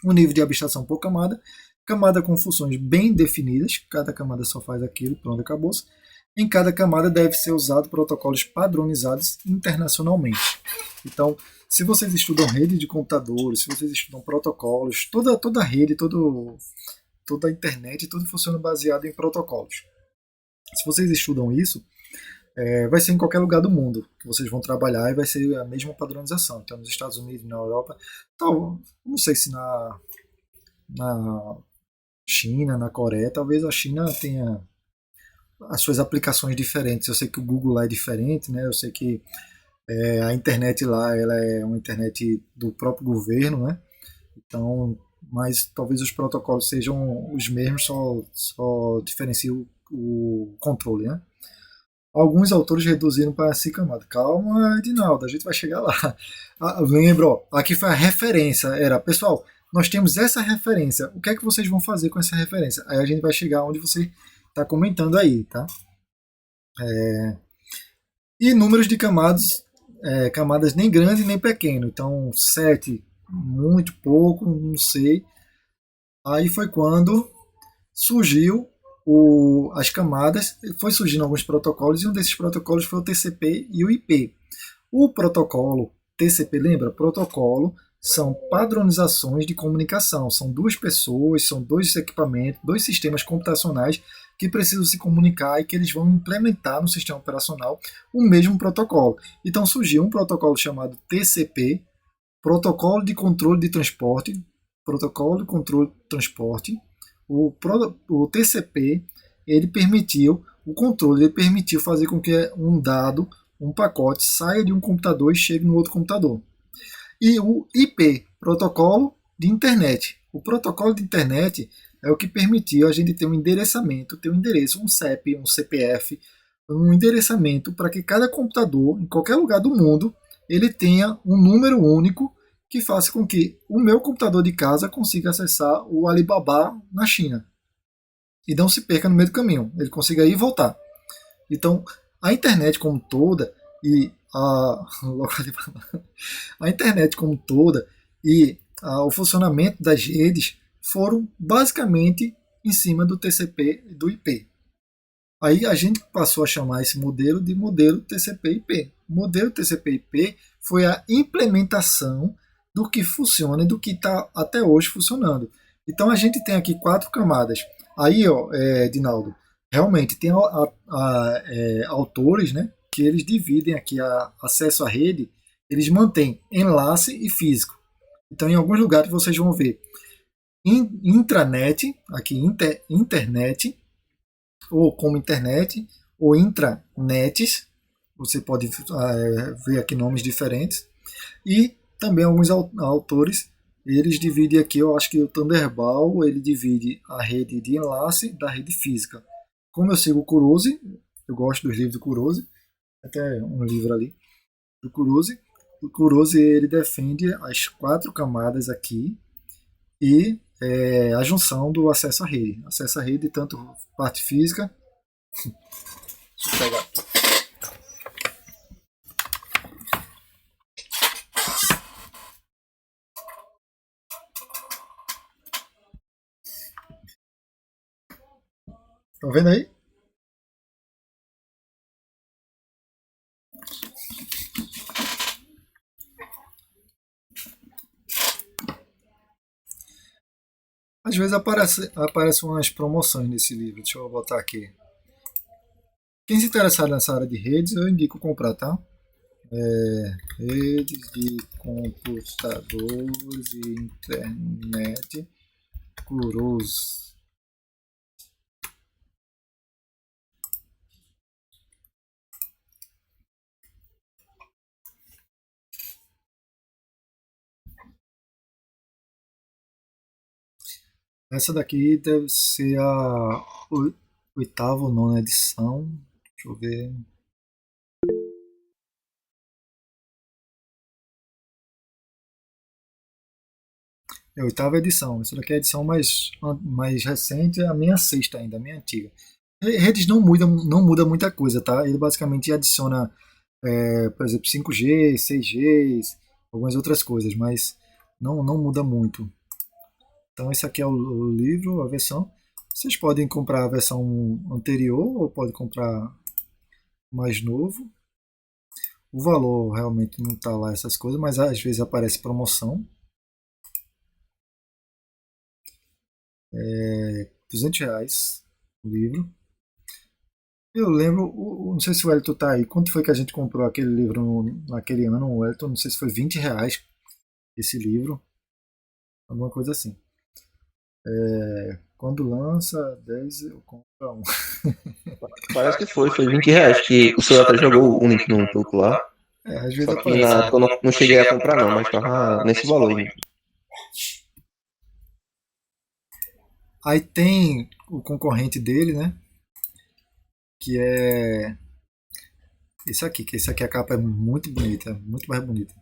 Um nível de abstração por camada, camada com funções bem definidas, cada camada só faz aquilo, pronto, acabou-se. Em cada camada deve ser usado protocolos padronizados internacionalmente. Então, se vocês estudam rede de computadores, se vocês estudam protocolos, toda a rede, toda a internet, tudo funciona baseado em protocolos. Se vocês estudam isso, vai ser em qualquer lugar do mundo que vocês vão trabalhar e vai ser a mesma padronização. Então, nos Estados Unidos, na Europa, não sei se na China, na Coreia, talvez a China tenha as suas aplicações diferentes. Eu sei que o Google lá é diferente, né? Eu sei que a internet lá ela é uma internet do próprio governo, né? Então, mas talvez os protocolos sejam os mesmos, só diferencia o controle, né? Alguns autores reduziram para 5 camadas. Calma, Edinaldo, a gente vai chegar lá. Lembro, aqui foi a referência. Pessoal, nós temos essa referência. O que é que vocês vão fazer com essa referência? Aí a gente vai chegar onde você está comentando aí, tá? E números de camadas, camadas nem grande nem pequeno. Então, 7, muito pouco, não sei. Aí foi quando surgiu as camadas, foi surgindo alguns protocolos, e um desses protocolos foi o TCP e o IP. O protocolo TCP, lembra? Protocolo são padronizações de comunicação. São duas pessoas, são dois equipamentos, dois sistemas computacionais que precisam se comunicar e que eles vão implementar no sistema operacional o mesmo protocolo. Então surgiu um protocolo chamado TCP, Protocolo de Controle de Transporte. Protocolo de Controle de Transporte. O TCP, ele permitiu o controle, ele permitiu fazer com que um dado, um pacote, saia de um computador e chegue no outro computador. E o IP, Protocolo de Internet. O protocolo de internet é o que permitiu a gente ter um endereçamento, ter um endereço, um CEP, um CPF, um endereçamento para que cada computador, em qualquer lugar do mundo, ele tenha um número único que faça com que o meu computador de casa consiga acessar o Alibaba na China. E não se perca no meio do caminho, ele consiga ir e voltar. Então, a internet como toda e a internet como toda e o funcionamento das redes foram basicamente em cima do TCP e do IP. Aí a gente passou a chamar esse modelo de modelo TCP/IP. O modelo TCP/IP foi a implementação do que funciona e do que está até hoje funcionando. Então a gente tem aqui 4 camadas. Aí, Dinaldo, realmente tem autores, né, que eles dividem aqui acesso à rede, eles mantêm enlace e físico. Então em alguns lugares vocês vão ver intranet, aqui internet, ou como internet, ou intranets, você pode ver aqui nomes diferentes, e também alguns autores, eles dividem aqui, eu acho que o Thunderball, ele divide a rede de enlace da rede física. Como eu sigo o Kurose, eu gosto dos livros do Kurose, até um livro ali do Kurose, o Kurose ele defende as 4 camadas aqui e a junção do acesso à rede. Acesso à rede, tanto parte física. Deixa eu pegar. Estão vendo aí? Às vezes aparecem umas promoções nesse livro. Deixa eu botar aqui. Quem se interessar nessa área de redes, eu indico comprar, tá? Redes de computadores e internet. Kurose. Essa daqui deve ser a 8ª ou 9ª edição. Deixa eu ver. É a 8ª edição. Essa daqui é a edição mais recente, a minha 6ª ainda, a minha antiga. Redes não muda muita coisa, tá? Ele basicamente adiciona, por exemplo, 5G, 6G, algumas outras coisas, mas não muda muito. Então esse aqui é o livro, a versão. Vocês podem comprar a versão anterior ou podem comprar mais novo. O valor realmente não está lá essas coisas, mas às vezes aparece promoção. R$200 o livro. Eu lembro, não sei se o Elton tá aí. Quanto foi que a gente comprou aquele livro naquele ano, o Elton? Não sei se foi R$20 esse livro. Alguma coisa assim. Quando lança 10, eu compro um. Parece que foi R$20, que o senhor até jogou o link no truco lá. Às vezes Só que aparece. na época eu não cheguei a comprar não, mas tava nesse valor aí. Aí tem o concorrente dele, né? Que é esse aqui, que esse aqui a capa é muito bonita, muito mais bonita.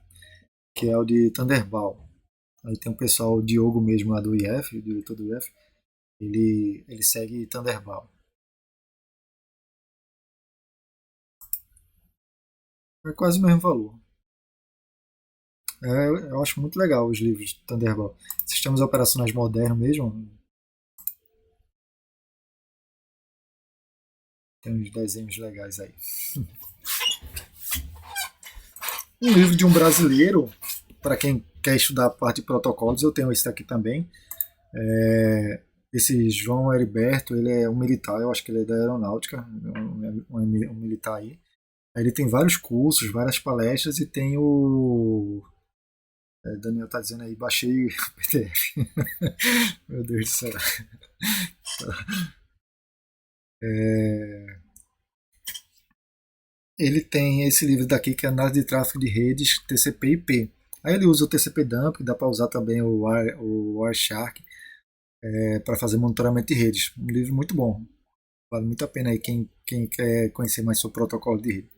Que é o de Thunderball. Aí tem o pessoal, o Diogo mesmo lá do IF, o diretor do IF, ele segue Thunderball. É quase o mesmo valor. Eu acho muito legal os livros de Thunderball. Sistemas operacionais modernos mesmo. Tem uns desenhos legais aí. Um livro de um brasileiro, para quem quer estudar a parte de protocolos, eu tenho esse daqui também. Esse João Heriberto, ele é um militar, eu acho que ele é da aeronáutica, um militar aí. Aí ele tem vários cursos, várias palestras e tem o. Daniel tá dizendo aí, baixei o PDF. Meu Deus do céu. Ele tem esse livro daqui que é Análise de Tráfego de Redes, TCP e IP. Aí ele usa o TCP Dump, dá para usar também o Wireshark para fazer monitoramento de redes. Um livro muito bom. Vale muito a pena aí quem quer conhecer mais sobre protocolo de rede.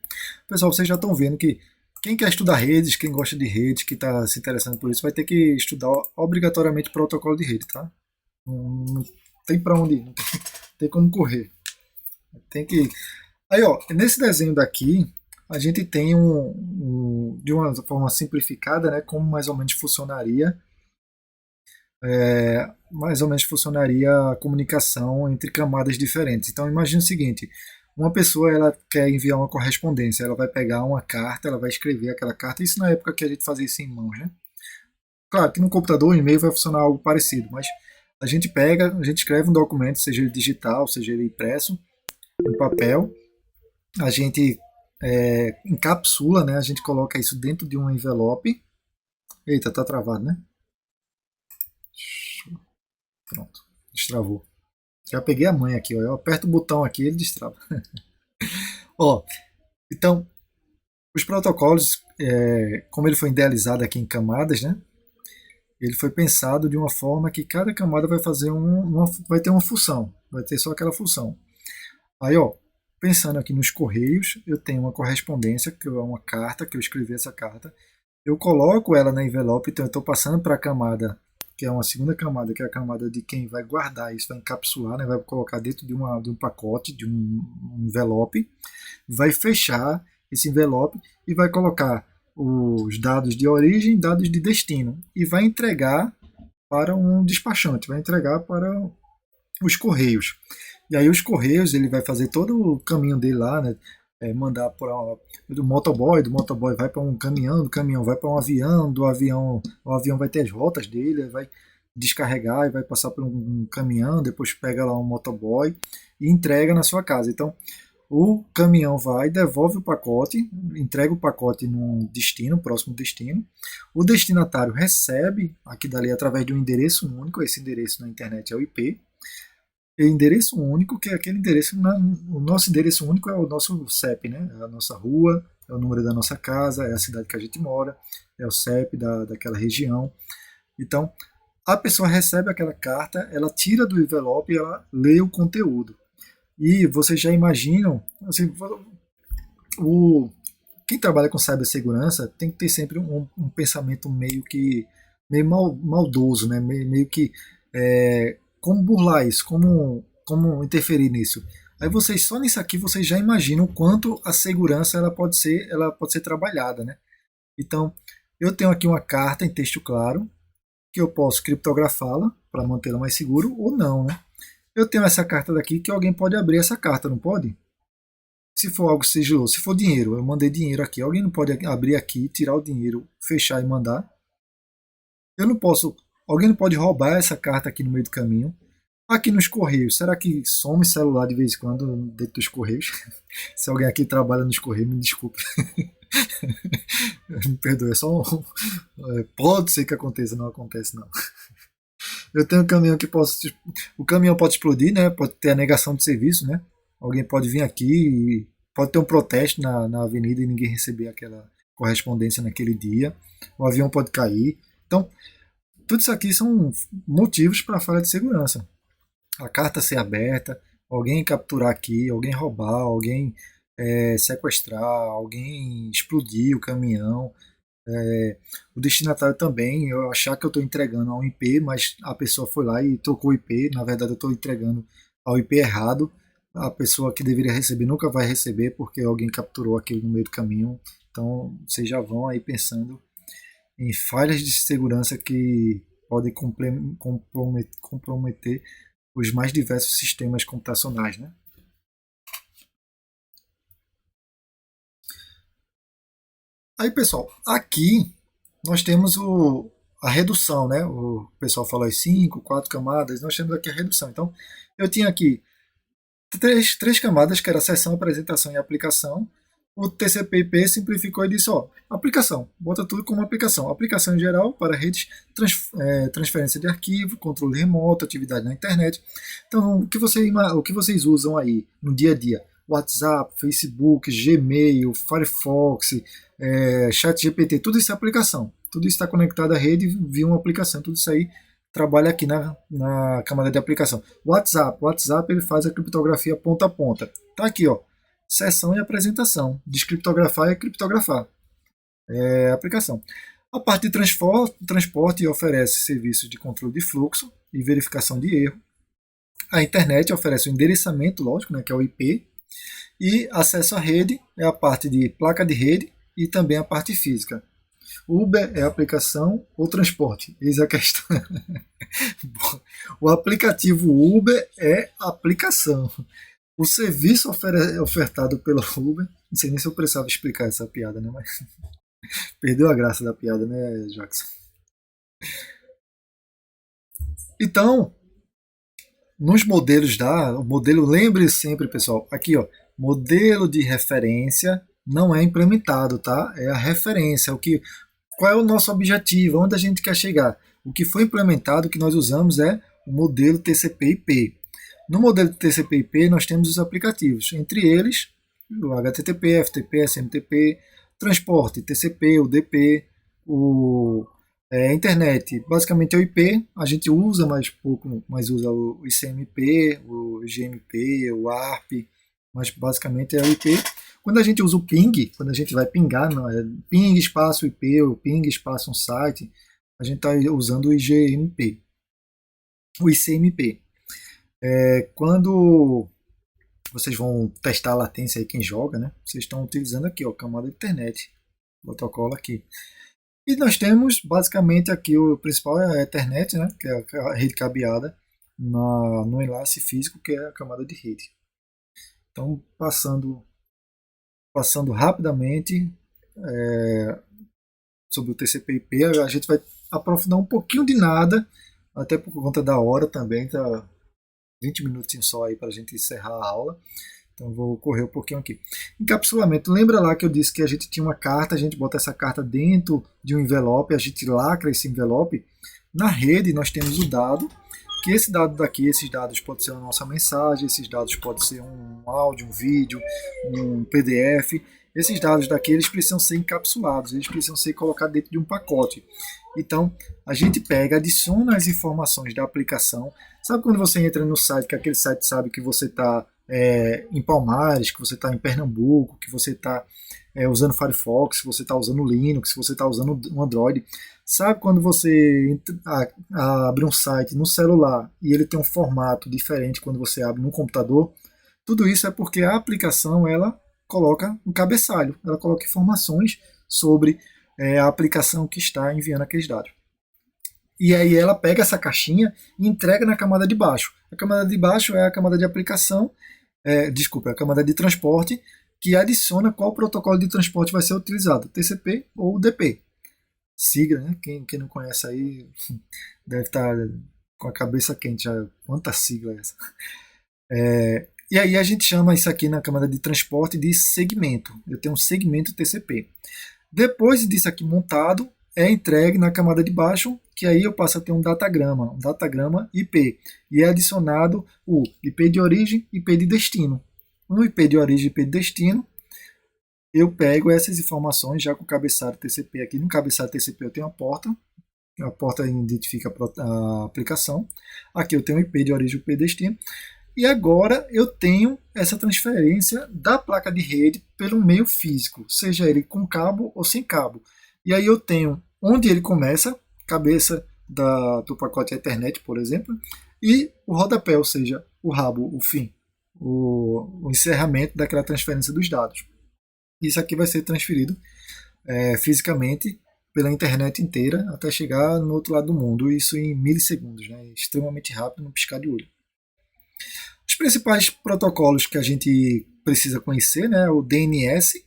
Pessoal, vocês já estão vendo que quem quer estudar redes, quem gosta de redes, que está se interessando por isso, vai ter que estudar obrigatoriamente protocolo de rede, tá? Não tem para onde ir, não tem como correr. Tem que. Aí, ó, nesse desenho daqui, a gente tem de uma forma simplificada, né, como mais ou menos funcionaria a comunicação entre camadas diferentes. Então, imagine o seguinte: uma pessoa ela quer enviar uma correspondência, ela vai pegar uma carta, ela vai escrever aquela carta. Isso na época que a gente fazia isso em mãos, né? Claro que no computador o e-mail vai funcionar algo parecido, mas a gente escreve um documento, seja ele digital, seja ele impresso, em papel. A gente encapsula, né? A gente coloca isso dentro de um envelope. Eita, tá travado, né? Pronto, destravou. Já peguei a manha aqui, ó. Eu aperto o botão aqui e ele destrava. Ó, então, os protocolos, como ele foi idealizado aqui em camadas, né? Ele foi pensado de uma forma que cada camada vai fazer vai ter uma função, vai ter só aquela função. Aí, ó, pensando aqui nos correios, eu tenho uma correspondência, que é uma carta, que eu escrevi essa carta. Eu coloco ela na envelope, então eu estou passando para a camada, que é uma segunda camada, que é a camada de quem vai guardar isso, vai encapsular, né, vai colocar dentro de um pacote, de um envelope, vai fechar esse envelope e vai colocar os dados de origem, dados de destino, e vai entregar para um despachante, vai entregar para os correios. E aí os correios, ele vai fazer todo o caminho dele lá, né, mandar do motoboy vai para um caminhão, do caminhão vai para um avião, do avião o avião vai ter as rotas dele, vai descarregar e vai passar por um caminhão, depois pega lá um motoboy e entrega na sua casa. Então o caminhão vai, devolve o pacote, entrega o pacote num destino, próximo destino. O destinatário recebe aqui dali através de um endereço único, esse endereço na internet é o IP. Endereço único, que é aquele endereço, o nosso endereço único é o nosso CEP, né? É a nossa rua, é o número da nossa casa, é a cidade que a gente mora, é o CEP daquela região. Então, a pessoa recebe aquela carta, ela tira do envelope e ela lê o conteúdo. E vocês já imaginam, assim, quem trabalha com cibersegurança tem que ter sempre um pensamento meio maldoso, né? Meio que como burlar isso, como interferir nisso. Aí vocês, só nisso aqui, vocês já imaginam o quanto a segurança ela pode ser trabalhada, né? Então, eu tenho aqui uma carta em texto claro, que eu posso criptografá-la para mantê-la mais seguro ou não, né? Eu tenho essa carta daqui que alguém pode abrir essa carta, não pode? Se for algo sigiloso, se for dinheiro, eu mandei dinheiro aqui, alguém não pode abrir aqui, tirar o dinheiro, fechar e mandar? Eu não posso. Alguém não pode roubar essa carta aqui no meio do caminho. Aqui nos Correios, será que some celular de vez em quando dentro dos Correios? Se alguém aqui trabalha nos Correios, me desculpe. Me perdoe, é só pode ser que aconteça, não acontece não. Eu tenho um caminhão que o caminhão pode explodir, né? Pode ter a negação de serviço, né? Alguém pode vir aqui e pode ter um protesto na avenida e ninguém receber aquela correspondência naquele dia. O avião pode cair. Então, tudo isso aqui são motivos para a falha de segurança. A carta ser aberta, alguém capturar aqui, alguém roubar, alguém sequestrar, alguém explodir o caminhão, o destinatário também, eu achar que eu estou entregando a um IP, mas a pessoa foi lá e trocou o IP, na verdade eu estou entregando ao IP errado, a pessoa que deveria receber nunca vai receber porque alguém capturou aquilo no meio do caminho. Então vocês já vão aí pensando em falhas de segurança que podem comprometer os mais diversos sistemas computacionais, né? Aí, pessoal, aqui nós temos a redução, né? O pessoal fala 5, 4 camadas, nós temos aqui a redução. Então, eu tinha aqui três camadas, que era seção, apresentação e aplicação. O TCP/IP simplificou e disse, aplicação, bota tudo como aplicação. Aplicação em geral para redes, transferência de arquivo, controle remoto, atividade na internet. Então, o que vocês usam aí no dia a dia? WhatsApp, Facebook, Gmail, Firefox, ChatGPT, tudo isso é aplicação. Tudo isso está conectado à rede via uma aplicação. Tudo isso aí trabalha aqui na camada de aplicação. WhatsApp ele faz a criptografia ponta a ponta. Tá aqui, sessão e apresentação. Descriptografar e criptografar. Aplicação. A parte de transporte oferece serviços de controle de fluxo e verificação de erro. A internet oferece o endereçamento, lógico, né, que é o IP. E acesso à rede é a parte de placa de rede e também a parte física. Uber é aplicação ou transporte? Eis a questão. O aplicativo Uber é aplicação. O serviço ofertado pelo Uber, não sei nem se eu precisava explicar essa piada, né? Mas perdeu a graça da piada, né, Jackson? Então, nos modelos o modelo, lembre sempre, pessoal, aqui, modelo de referência não é implementado, tá? É a referência, qual é o nosso objetivo, onde a gente quer chegar. O que foi implementado, que nós usamos é o modelo TCP/IP. No modelo TCP/IP nós temos os aplicativos, entre eles o HTTP, FTP, SMTP, transporte, TCP, UDP, internet. Basicamente é o IP, a gente usa mais pouco, mas usa o ICMP, o GMP, o ARP, mas basicamente é o IP. Quando a gente usa o ping, quando a gente vai pingar, não é ping espaço IP ou ping espaço um site, a gente está usando o IGMP, o ICMP. Quando vocês vão testar a latência aí, quem joga, né? Vocês estão utilizando aqui, camada de internet, protocolo aqui. E nós temos basicamente aqui o principal é a Ethernet, né? Que é a rede cabeada no enlace físico, que é a camada de rede. Então, passando rapidamente sobre o TCP/IP, a gente vai aprofundar um pouquinho de nada, até por conta da hora também, tá 20 minutinhos só aí para a gente encerrar a aula. Então vou correr um pouquinho aqui. Encapsulamento. Lembra lá que eu disse que a gente tinha uma carta, a gente bota essa carta dentro de um envelope, a gente lacra esse envelope. Na rede nós temos o dado, que esse dado daqui, esses dados pode ser a nossa mensagem, esses dados pode ser um áudio, um vídeo, um PDF. Esses dados daqui eles precisam ser encapsulados, eles precisam ser colocados dentro de um pacote. Então a gente pega, adiciona as informações da aplicação. Sabe quando você entra no site, que aquele site sabe que você está em Palmares, que você está em Pernambuco, que você está usando Firefox, que você está usando Linux, que você está usando um Android. Sabe quando você abre um site no celular e ele tem um formato diferente quando você abre no computador? Tudo isso é porque a aplicação ela coloca um cabeçalho, ela coloca informações sobre a aplicação que está enviando aqueles dados. E aí ela pega essa caixinha e entrega na camada de baixo. A camada de baixo é a camada de aplicação, é a camada de transporte, que adiciona qual protocolo de transporte vai ser utilizado, TCP ou UDP. Sigla, né? Quem não conhece aí deve estar com a cabeça quente já. Quanta sigla é essa? E aí a gente chama isso aqui na camada de transporte de segmento. Eu tenho um segmento TCP. Depois disso aqui montado, é entregue na camada de baixo, que aí eu passo a ter um datagrama IP. E é adicionado o IP de origem e IP de destino. No IP de origem e IP de destino, eu pego essas informações já com o cabeçalho TCP aqui. No cabeçalho TCP eu tenho a porta identifica a aplicação. Aqui eu tenho o IP de origem e IP de destino. E agora eu tenho essa transferência da placa de rede pelo meio físico, seja ele com cabo ou sem cabo. E aí eu tenho onde ele começa, cabeça do pacote Ethernet, por exemplo, e o rodapé, ou seja, o rabo, o fim, o encerramento daquela transferência dos dados. Isso aqui vai ser transferido fisicamente pela internet inteira até chegar no outro lado do mundo, isso em milissegundos, né? Extremamente rápido, no piscar de olho. Os principais protocolos que a gente precisa conhecer, né, o DNS,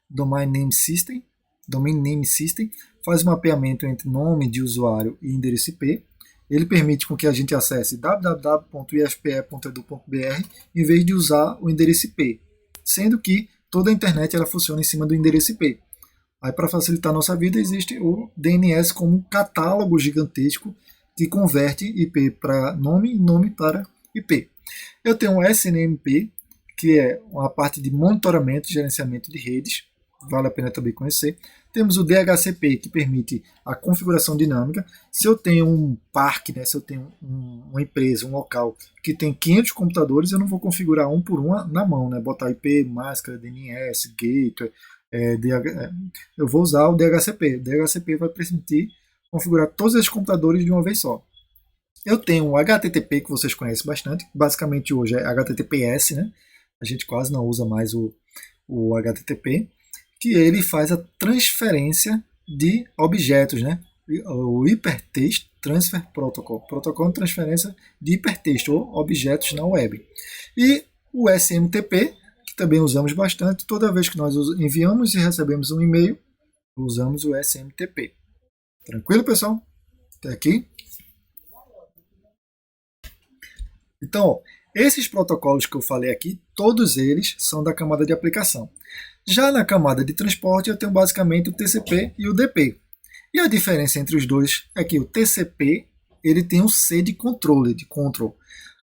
Domain Name System, faz o mapeamento entre nome de usuário e endereço IP. Ele permite com que a gente acesse www.ifpe.edu.br em vez de usar o endereço IP, sendo que toda a internet ela funciona em cima do endereço IP. Aí, para facilitar a nossa vida, existe o DNS como um catálogo gigantesco que converte IP para nome e nome para IP. Eu tenho o SNMP, que é uma parte de monitoramento e gerenciamento de redes, vale a pena também conhecer. Temos o DHCP, que permite a configuração dinâmica. Se eu tenho um parque, né, se eu tenho uma empresa, um local que tem 500 computadores, eu não vou configurar um por um na mão, né, botar IP, máscara, DNS, gateway, eu vou usar o DHCP. O DHCP vai permitir configurar todos esses computadores de uma vez só. Eu tenho o HTTP, que vocês conhecem bastante, basicamente hoje é HTTPS, né? A gente quase não usa mais o HTTP, que ele faz a transferência de objetos, né? O Hypertext Transfer Protocol, protocolo de transferência de hipertexto ou objetos na web. E o SMTP, que também usamos bastante, toda vez que nós enviamos e recebemos um e-mail, usamos o SMTP. Tranquilo, pessoal? Até aqui? Então, ó, esses protocolos que eu falei aqui, todos eles são da camada de aplicação. Já na camada de transporte, eu tenho basicamente o TCP e o DP. E a diferença entre os dois é que o TCP ele tem um C de controle, de control.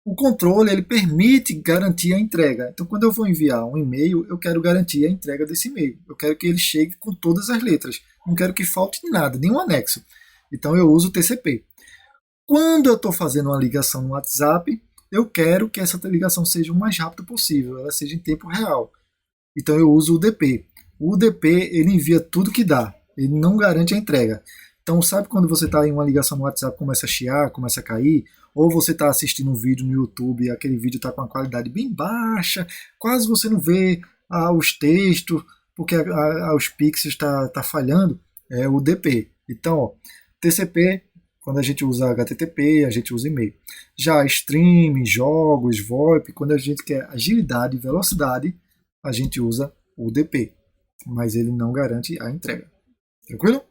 O controle ele permite garantir a entrega. Então, quando eu vou enviar um e-mail, eu quero garantir a entrega desse e-mail. Eu quero que ele chegue com todas as letras. Não quero que falte nada, nenhum anexo. Então, eu uso o TCP. Quando eu estou fazendo uma ligação no WhatsApp, eu quero que essa ligação seja o mais rápido possível, ela seja em tempo real. Então, eu uso o DP. O DP ele envia tudo que dá. Ele não garante a entrega. Então, sabe quando você está em uma ligação no WhatsApp, começa a chiar, começa a cair? Ou você está assistindo um vídeo no YouTube e aquele vídeo está com uma qualidade bem baixa, quase você não vê os textos, porque os pixels está falhando? É o DP. Então, ó, TCP, quando a gente usa HTTP, a gente usa e-mail. Já streaming, jogos, VoIP, quando a gente quer agilidade e velocidade, a gente usa o DP. Mas ele não garante a entrega. Tranquilo?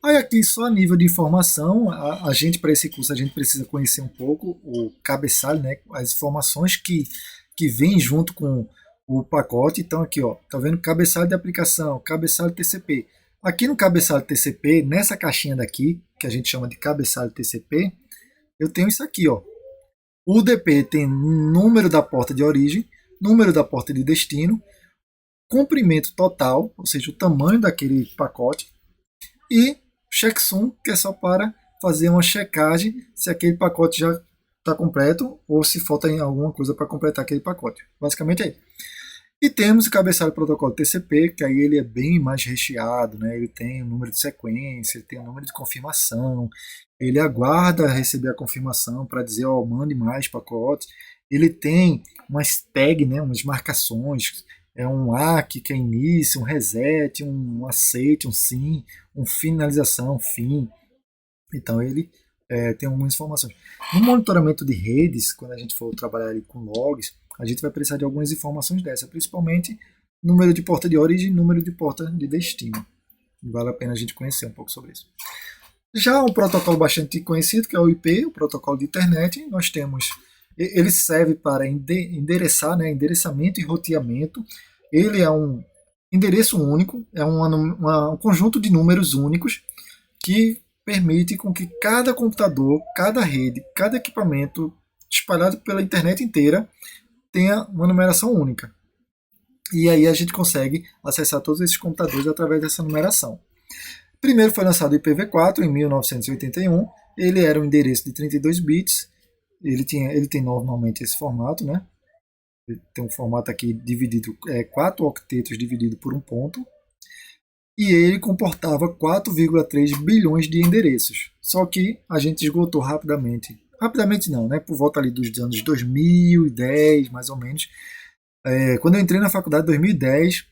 Aí aqui só a nível de informação, a gente para esse curso a gente precisa conhecer um pouco o cabeçalho, né, as informações que vêm junto com o pacote. Então aqui, ó, tá vendo cabeçalho de aplicação, cabeçalho TCP. Aqui no cabeçalho TCP, nessa caixinha daqui, que a gente chama de cabeçalho TCP, eu tenho isso aqui, ó. O UDP tem número da porta de origem, número da porta de destino, comprimento total, ou seja, o tamanho daquele pacote, e checksum, que é só para fazer uma checagem se aquele pacote já está completo ou se falta alguma coisa para completar aquele pacote. Basicamente é isso. E temos o cabeçalho protocolo TCP, que aí ele é bem mais recheado, né? Ele tem o número de sequência, ele tem o número de confirmação, ele aguarda receber a confirmação para dizer, ó, mande mais pacotes. Ele tem umas tags, né? Umas marcações, um ACK, que é início, um reset, um aceite, um sim, um finalização, fim. Então ele tem algumas informações. No monitoramento de redes, quando a gente for trabalhar ali com logs, a gente vai precisar de algumas informações dessa, principalmente número de porta de origem e número de porta de destino. Vale a pena a gente conhecer um pouco sobre isso. Já um protocolo bastante conhecido, que é o IP, o protocolo de internet, nós temos, ele serve para endereçar, né, endereçamento e roteamento. Ele é um endereço único, é um conjunto de números únicos que permite com que cada computador, cada rede, cada equipamento espalhado pela internet inteira tenha uma numeração única. E aí a gente consegue acessar todos esses computadores através dessa numeração. Primeiro foi lançado o IPv4 em 1981. Ele era um endereço de 32 bits. Ele tem normalmente esse formato, né? Ele tem um formato aqui dividido, 4 octetos dividido por um ponto. E ele comportava 4,3 bilhões de endereços. Só que a gente esgotou rapidamente. Rapidamente não, né? Por volta ali dos anos 2010, mais ou menos. Quando eu entrei na faculdade em 2010,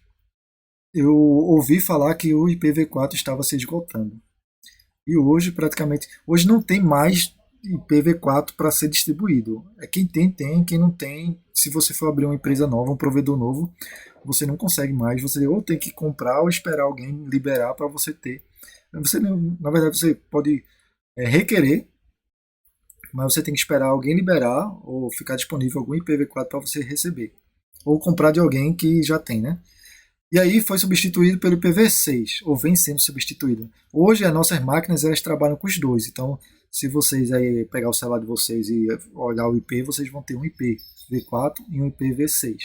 eu ouvi falar que o IPv4 estava se esgotando. E hoje, praticamente, hoje não tem mais IPv4 para ser distribuído. Quem tem, quem não tem, se você for abrir uma empresa nova, um provedor novo, você não consegue mais, você ou tem que comprar ou esperar alguém liberar para você ter. Você, na verdade, você pode requerer, mas você tem que esperar alguém liberar ou ficar disponível algum IPv4 para você receber. Ou comprar de alguém que já tem, né? E aí foi substituído pelo IPv6, ou vem sendo substituído. Hoje as nossas máquinas elas trabalham com os dois, então se vocês aí pegar o celular de vocês e olhar o IP, vocês vão ter um IPv4 e um IPv6.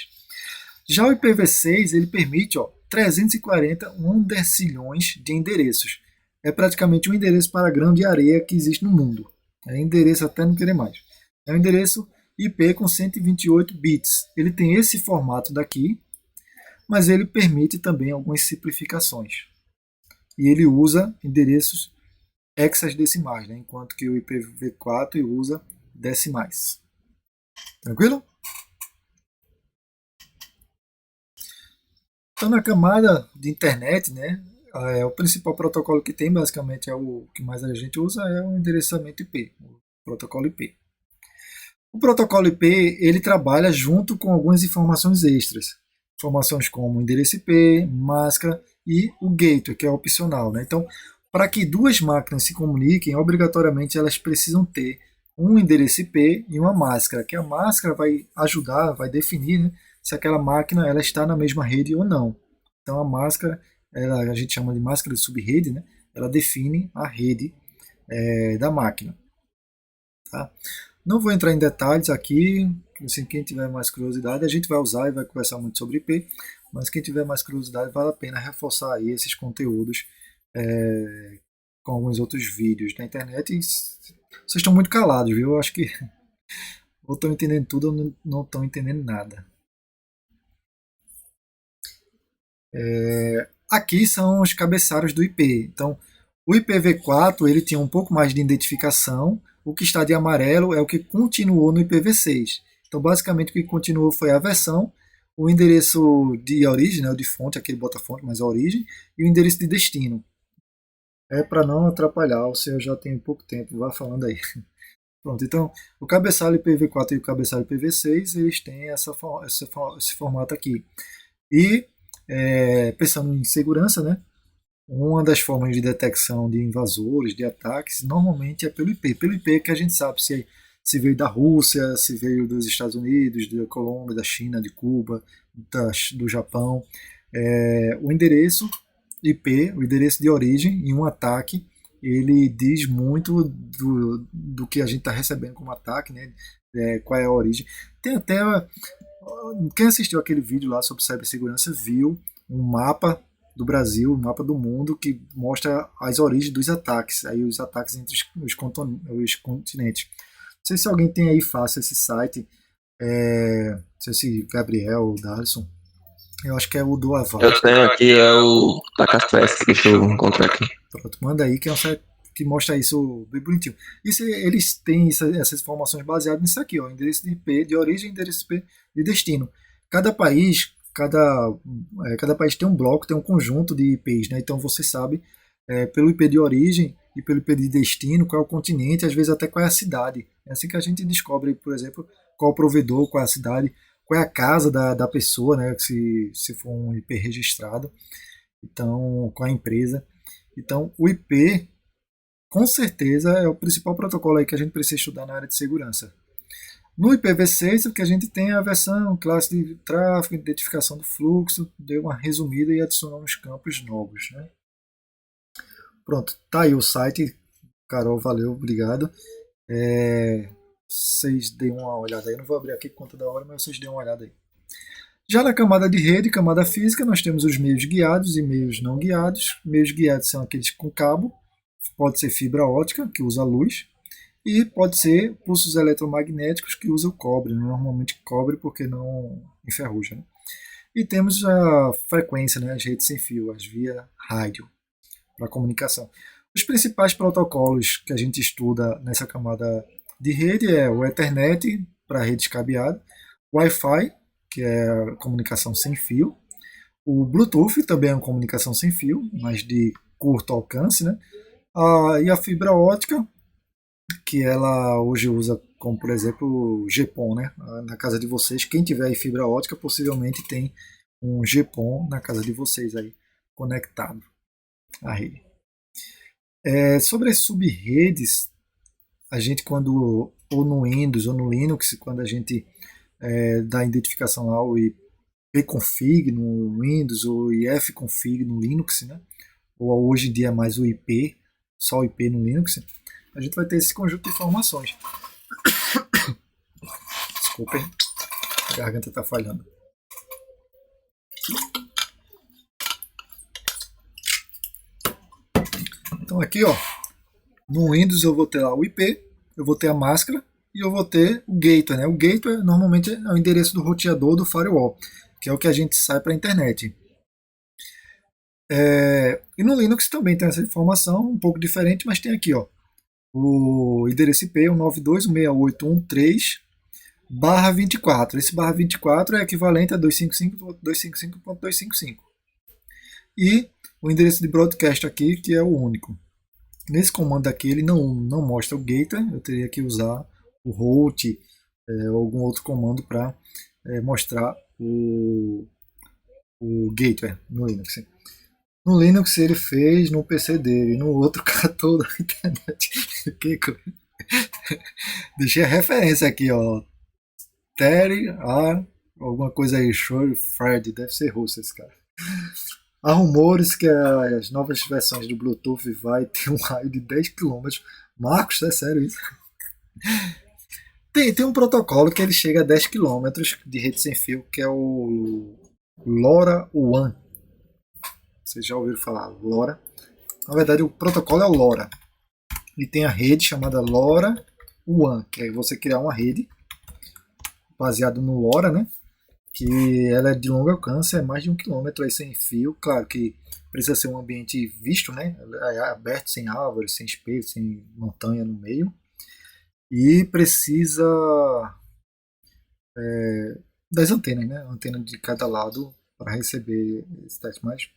Já o IPv6 ele permite 340 undercilhões de endereços. É praticamente um endereço para grão de areia que existe no mundo. É endereço até não querer mais. É um endereço IP com 128 bits. Ele tem esse formato daqui, mas ele permite também algumas simplificações. E ele usa endereços hexadecimais, né? Enquanto que o IPv4 usa decimais. Tranquilo? Então, na camada de internet, né, o principal protocolo que tem, basicamente, é o que mais a gente usa, é o endereçamento IP, o protocolo IP. O protocolo IP ele trabalha junto com algumas informações extras. Informações como endereço IP, máscara e o gateway, que é opcional, né? Então, para que duas máquinas se comuniquem, obrigatoriamente elas precisam ter um endereço IP e uma máscara, que a máscara vai ajudar, vai definir, né, se aquela máquina ela está na mesma rede ou não. Então a máscara, a gente chama de máscara de subrede, né? Ela define a rede da máquina. Tá? Não vou entrar em detalhes aqui, assim, quem tiver mais curiosidade, a gente vai usar e vai conversar muito sobre IP, mas quem tiver mais curiosidade, vale a pena reforçar aí esses conteúdos com alguns outros vídeos na internet. E vocês estão muito calados, viu? Eu acho que ou estão entendendo tudo ou não estão entendendo nada. Aqui são os cabeçalhos do IP. Então, o IPv4 ele tinha um pouco mais de identificação. O que está de amarelo é o que continuou no IPv6. Então, basicamente, o que continuou foi a versão, o endereço de origem, né, o de fonte, aquele bota fonte, mas a origem, e o endereço de destino. Para não atrapalhar, o senhor já tem pouco tempo, vá falando aí. Pronto, então, o cabeçalho IPv4 e o cabeçalho IPv6, eles têm esse formato aqui. E, pensando em segurança, né, uma das formas de detecção de invasores, de ataques, normalmente é pelo IP. Pelo IP que a gente sabe se veio da Rússia, se veio dos Estados Unidos, da Colômbia, da China, de Cuba, do Japão. O endereço IP, o endereço de origem em um ataque, ele diz muito do que a gente está recebendo como ataque, né? Qual é a origem. Tem até... Quem assistiu aquele vídeo lá sobre cibersegurança viu um mapa do Brasil, um mapa do mundo que mostra as origens dos ataques, aí os ataques entre os continentes. Não sei se alguém tem aí fácil esse site, não sei se Gabriel ou Darson. Eu acho que é o do Aval. Eu tenho aqui, é o da Kaspersky, deixa eu encontrar aqui. Pronto, manda aí que é um site que mostra isso bem bonitinho. Eles têm essas informações baseadas nisso aqui, endereço de IP de origem e endereço de IP de destino. Cada país tem um bloco, tem um conjunto de IPs, né? Então você sabe pelo IP de origem e pelo IP de destino qual é o continente, às vezes até qual é a cidade. É assim que a gente descobre, por exemplo, qual é o provedor, qual é a cidade, qual é a casa da pessoa, né? Se for um IP registrado, então qual é a empresa. Então o IP com certeza é o principal protocolo aí que a gente precisa estudar na área de segurança. No IPv6, o que a gente tem é a versão, classe de tráfego, identificação do fluxo, deu uma resumida e adicionou uns campos novos, né? Pronto, tá aí o site. Carol, valeu, obrigado. Vocês deem uma olhada aí, não vou abrir aqui por conta da hora, mas vocês deem uma olhada aí. Já na camada de rede, camada física, nós temos os meios guiados e meios não guiados. Meios guiados são aqueles com cabo, pode ser fibra ótica, que usa luz, e pode ser pulsos eletromagnéticos que usam cobre, normalmente cobre porque não enferruja. Né? E temos a frequência, né, as redes sem fio, as via rádio para comunicação. Os principais protocolos que a gente estuda nessa camada de rede é o Ethernet para redes cabeadas, o Wi-Fi, que é a comunicação sem fio, o Bluetooth também é uma comunicação sem fio, mas de curto alcance, né? E a fibra ótica que ela hoje usa, como por exemplo o GPON, né? Na casa de vocês, quem tiver aí fibra ótica possivelmente tem um GPON na casa de vocês aí conectado à rede. Sobre as subredes, a gente quando ou no Windows ou no Linux, quando a gente dá a identificação lá o ipconfig no Windows ou ifconfig no Linux, né? Ou hoje em dia é mais o IP, só o IP no Linux, a gente vai ter esse conjunto de informações. Desculpem, a garganta está falhando. Então aqui, ó, no Windows eu vou ter lá o IP, eu vou ter a máscara e eu vou ter o gateway, né? O gateway normalmente é o endereço do roteador do firewall, que é o que a gente sai para a internet. E no Linux também tem essa informação, um pouco diferente, mas tem aqui, ó, o endereço IP é o 92.168.1.3/24. Esse /24 é equivalente a 255.255.255. E o endereço de broadcast aqui, que é o único. Nesse comando aqui ele não mostra o gateway, eu teria que usar o root ou algum outro comando para mostrar o gateway no Linux. No Linux ele fez no PC dele, no outro catou da internet. Deixei a referência aqui, ó. Terry A, alguma coisa aí, Show Fred, deve ser russo esse cara. Há rumores que as novas versões do Bluetooth vai ter um raio de 10 km. Marcos, é sério isso? Tem um protocolo que ele chega a 10 km de rede sem fio, que é o LoRaWAN. Vocês já ouviram falar LoRa? Na verdade, o protocolo é o LoRa. E tem a rede chamada LoRaWAN, que é você criar uma rede baseada no LoRa, né? Que ela é de longo alcance, é mais de 1 km aí sem fio. Claro que precisa ser um ambiente visto, né? É aberto, sem árvores, sem espelho, sem montanha no meio. E precisa das antenas, né? Antena de cada lado para receber esse teste mais.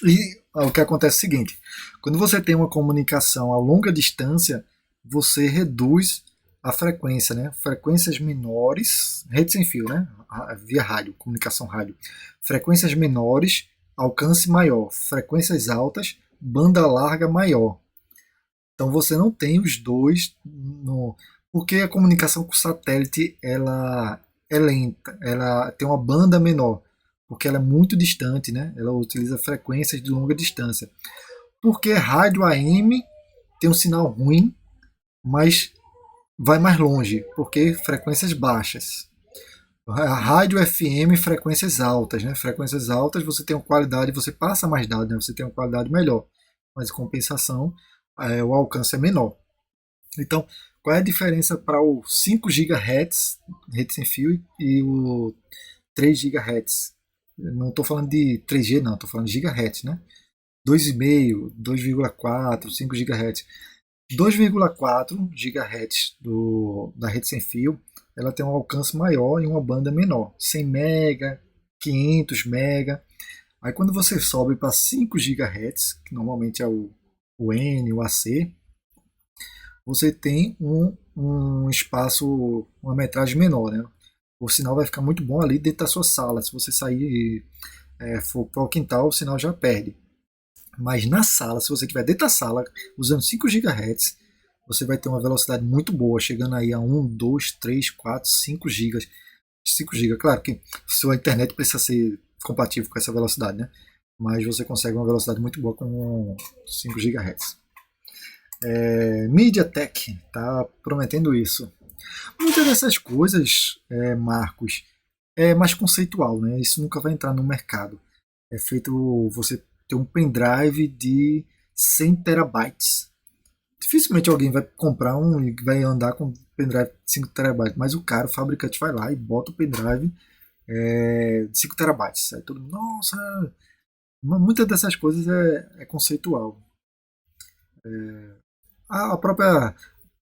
E o que acontece é o seguinte: quando você tem uma comunicação a longa distância, você reduz a frequência, né? Frequências menores, rede sem fio, né? Via rádio, comunicação rádio. Frequências menores, alcance maior. Frequências altas, banda larga maior. Então você não tem os dois, porque a comunicação com satélite ela é lenta, ela tem uma banda menor, porque ela é muito distante, né? Ela utiliza frequências de longa distância. Porque rádio AM tem um sinal ruim, mas vai mais longe, porque frequências baixas. A rádio FM, frequências altas, né? Frequências altas você tem uma qualidade, você passa mais dados, né? Você tem uma qualidade melhor, mas em compensação o alcance é menor. Então, qual é a diferença para o 5 GHz, rede sem fio, e o 3 GHz? Não estou falando de 3G, não, estou falando de gigahertz, né? 2,5, 2,4, 5 GHz. 2,4 GHz da rede sem fio, ela tem um alcance maior e uma banda menor, 100 MB, 500 MB. Aí quando você sobe para 5 GHz, que normalmente é o N, o AC, você tem um espaço, uma metragem menor, né? O sinal vai ficar muito bom ali dentro da sua sala. Se você sair for para o quintal, o sinal já perde. Mas na sala, se você estiver dentro da sala, usando 5 GHz, você vai ter uma velocidade muito boa, chegando aí a 1, 2, 3, 4, 5 GB. 5 GB, claro que sua internet precisa ser compatível com essa velocidade, né? Mas você consegue uma velocidade muito boa com 5 GHz. MediaTek está prometendo isso. Muitas dessas coisas, Marcos, é mais conceitual, né? Isso nunca vai entrar no mercado. É feito você ter um pendrive de 100 terabytes. Dificilmente alguém vai comprar e vai andar com um pendrive de 5 terabytes, mas o cara, o fabricante, vai lá e bota o pendrive de 5 terabytes. Aí todo mundo, nossa, muitas dessas coisas é conceitual. A próprio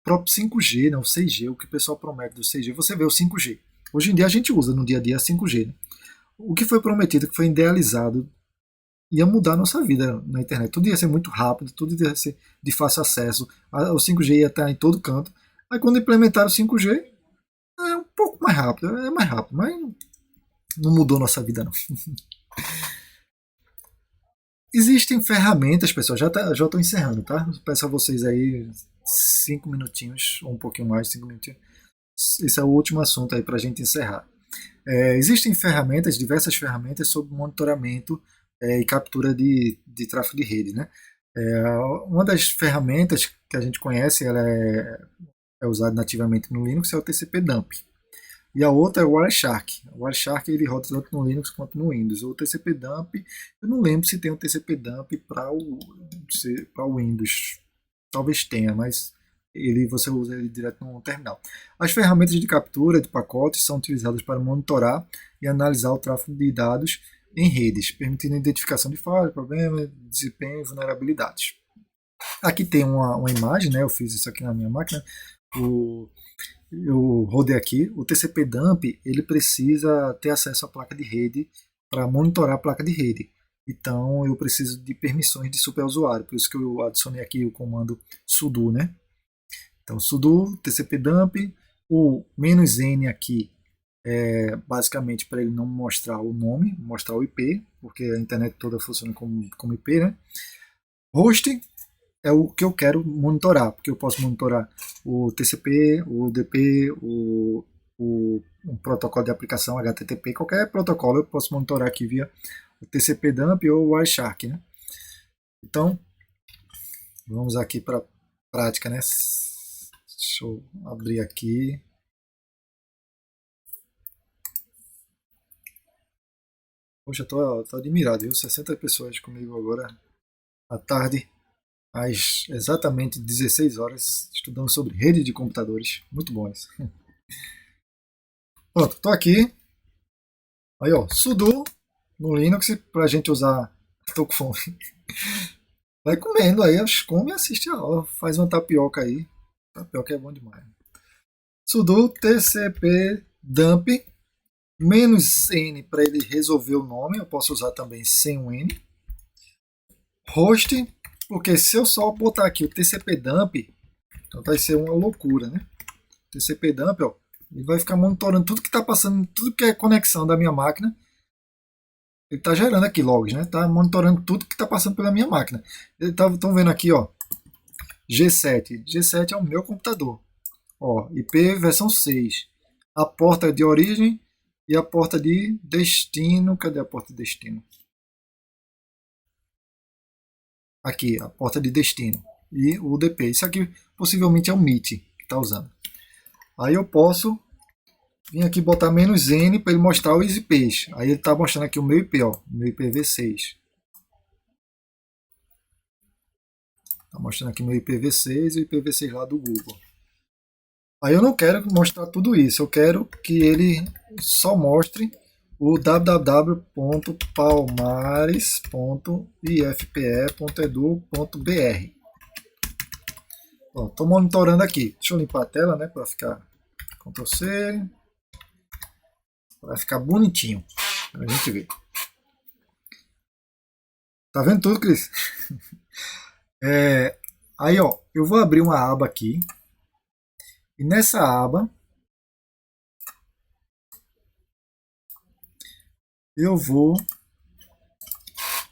5G, né, o 6G, o que o pessoal promete do 6G, você vê o 5G. Hoje em dia a gente usa no dia a dia 5G. Né? O que foi prometido, que foi idealizado ia mudar a nossa vida na internet. Tudo ia ser muito rápido, tudo ia ser de fácil acesso, o 5G ia estar em todo canto. Aí quando implementaram o 5G, é um pouco mais rápido, mas não mudou nossa vida não. Existem ferramentas, pessoal, já estou encerrando, tá? Peço a vocês aí 5 minutinhos, ou um pouquinho mais, 5 minutinhos. Esse é o último assunto aí para a gente encerrar. Existem ferramentas, diversas ferramentas sobre monitoramento e captura de tráfego de rede, né? Uma das ferramentas que a gente conhece, ela é usada nativamente no Linux, é o TCP/dump. E a outra é o Wireshark. O Wireshark ele roda tanto no Linux quanto no Windows. O TCP/dump, eu não lembro se tem um TCP/dump para o Windows. Talvez tenha, mas você usa ele direto no terminal. As ferramentas de captura de pacotes são utilizadas para monitorar e analisar o tráfego de dados em redes, permitindo a identificação de falhas, problemas, desempenho e vulnerabilidades. Aqui tem uma imagem, né? Eu fiz isso aqui na minha máquina. Eu rodei aqui. O TCP/dump ele precisa ter acesso à placa de rede para monitorar a placa de rede. Então eu preciso de permissões de superusuário, por isso que eu adicionei aqui o comando sudo, né? Então sudo TCP/dump, o "-n" aqui é basicamente para ele não mostrar o nome, mostrar o IP, porque a internet toda funciona como IP, né? Host é o que eu quero monitorar, porque eu posso monitorar o TCP, o UDP, um protocolo de aplicação HTTP, qualquer protocolo eu posso monitorar aqui via o TCP/dump ou o Wireshark, né? Então, vamos aqui para a prática, né? Deixa eu abrir aqui. Poxa, tô admirado, viu? 60 pessoas comigo agora à tarde, às exatamente 16 horas, estudando sobre rede de computadores. Muito bom isso. Pronto, tô aqui. Aí, ó, sudo no Linux pra gente usar. Tô com fome. Vai comendo aí, come e assiste a aula. Faz uma tapioca aí. Tapioca é bom demais. Sudo TCP/dump -n para ele resolver o nome. Eu posso usar também sem um N. Host, porque se eu só botar aqui o TCP/dump, então vai ser uma loucura, né? TCP/dump, ó, ele vai ficar monitorando tudo que está passando, tudo que é conexão da minha máquina. Ele está gerando aqui logs, né? Está monitorando tudo que está passando pela minha máquina. Estão vendo aqui, ó, G7. G7 é o meu computador. Ó, IP versão 6. A porta de origem e a porta de destino. Cadê a porta de destino? Aqui, a porta de destino. E o UDP. Isso aqui possivelmente é o MIT que está usando. Aí eu posso vir aqui botar -n para ele mostrar os IPs. Aí ele está mostrando aqui o meu IP, ó, meu IPv6. Está mostrando aqui meu IPv6 e o IPv6 lá do Google. Aí eu não quero mostrar tudo isso, eu quero que ele só mostre o www.palmares.ifpe.edu.br. Estou monitorando aqui. Deixa eu limpar a tela, né, para ficar Ctrl+C, para ficar bonitinho, para a gente ver. Tá vendo tudo, Cris? Aí, ó, eu vou abrir uma aba aqui. E nessa aba eu vou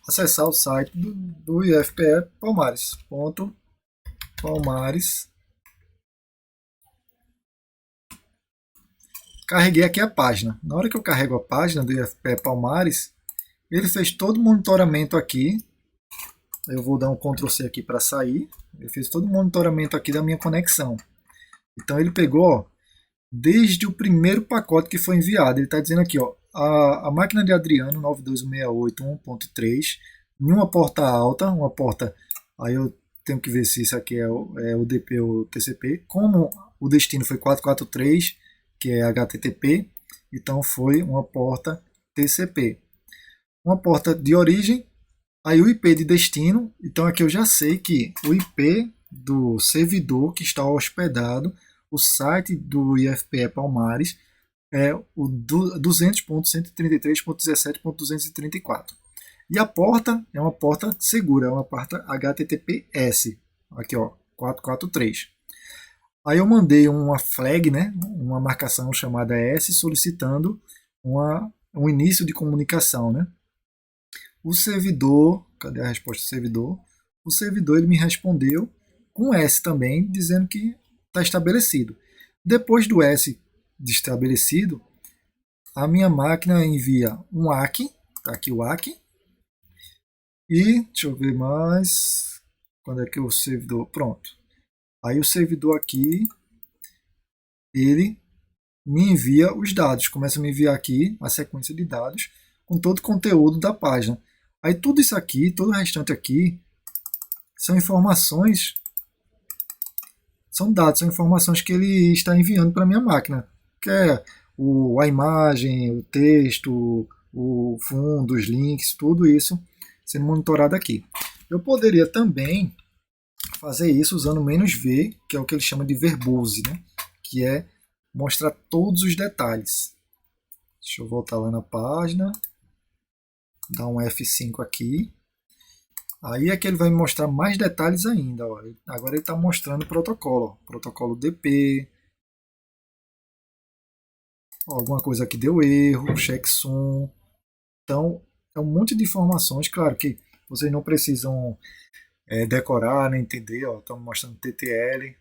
acessar o site do IFPE Palmares. Palmares. Carreguei aqui a página. Na hora que eu carrego a página do IFPE Palmares, ele fez todo o monitoramento aqui. Eu vou dar um Ctrl+C aqui para sair. Ele fez todo o monitoramento aqui da minha conexão. Então ele pegou, ó, desde o primeiro pacote que foi enviado. Ele está dizendo aqui, ó, a máquina de Adriano 92168.1.3 em uma porta alta, uma porta. Aí eu tenho que ver se isso aqui é o DP ou o TCP. Como o destino foi 443, que é HTTP, então foi uma porta TCP. Uma porta de origem, aí o IP de destino. Então aqui eu já sei que o IP do servidor que está hospedado, o site do IFPE Palmares, é o 200.133.17.234. E a porta é uma porta segura, é uma porta HTTPS. Aqui, ó, 443. Aí eu mandei uma flag, né, uma marcação chamada S, solicitando um início de comunicação, né? O servidor, cadê a resposta do servidor? O servidor ele me respondeu com S também, dizendo que está estabelecido. Depois do S de estabelecido, a minha máquina envia um ACK, tá aqui o ACK, e deixa eu ver mais, quando é que o servidor, pronto. Aí o servidor aqui, ele me envia os dados, começa a me enviar aqui a sequência de dados com todo o conteúdo da página. Aí tudo isso aqui, todo o restante aqui, são informações, são dados, são informações que ele está enviando para a minha máquina, que é a imagem, o texto, o fundo, os links, tudo isso sendo monitorado aqui. Eu poderia também fazer isso usando "-v", que é o que ele chama de verbose, né? Que é mostrar todos os detalhes. Deixa eu voltar lá na página, dar um F5 aqui. Aí é que ele vai me mostrar mais detalhes ainda. Ó. Agora ele está mostrando o protocolo. Ó. Protocolo DP. Ó, alguma coisa aqui deu erro, checksum. Então, é um monte de informações. Claro que vocês não precisam decorar, nem entender. Estamos mostrando TTL,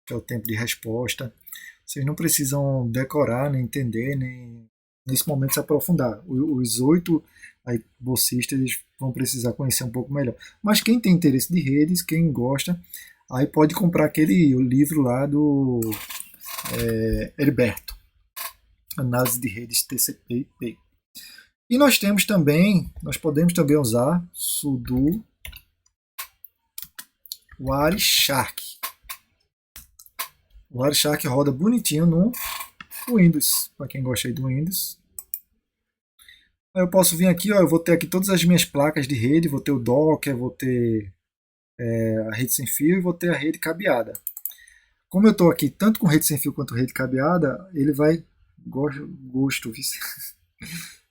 que é o tempo de resposta. Vocês não precisam decorar, nem entender, nem nesse momento se aprofundar. Os 8 bolsistas vão precisar conhecer um pouco melhor. Mas quem tem interesse de redes, quem gosta, aí pode comprar o livro lá do Heriberto, Análise de Redes TCP/IP. E nós podemos também usar sudo Wireshark. O Wireshark roda bonitinho no Windows, para quem gosta aí do Windows. Aí eu posso vir aqui, ó, eu vou ter aqui todas as minhas placas de rede, vou ter o Docker, vou ter a rede sem fio e vou ter a rede cabeada. Como eu estou aqui tanto com rede sem fio quanto rede cabeada, ele vai gosto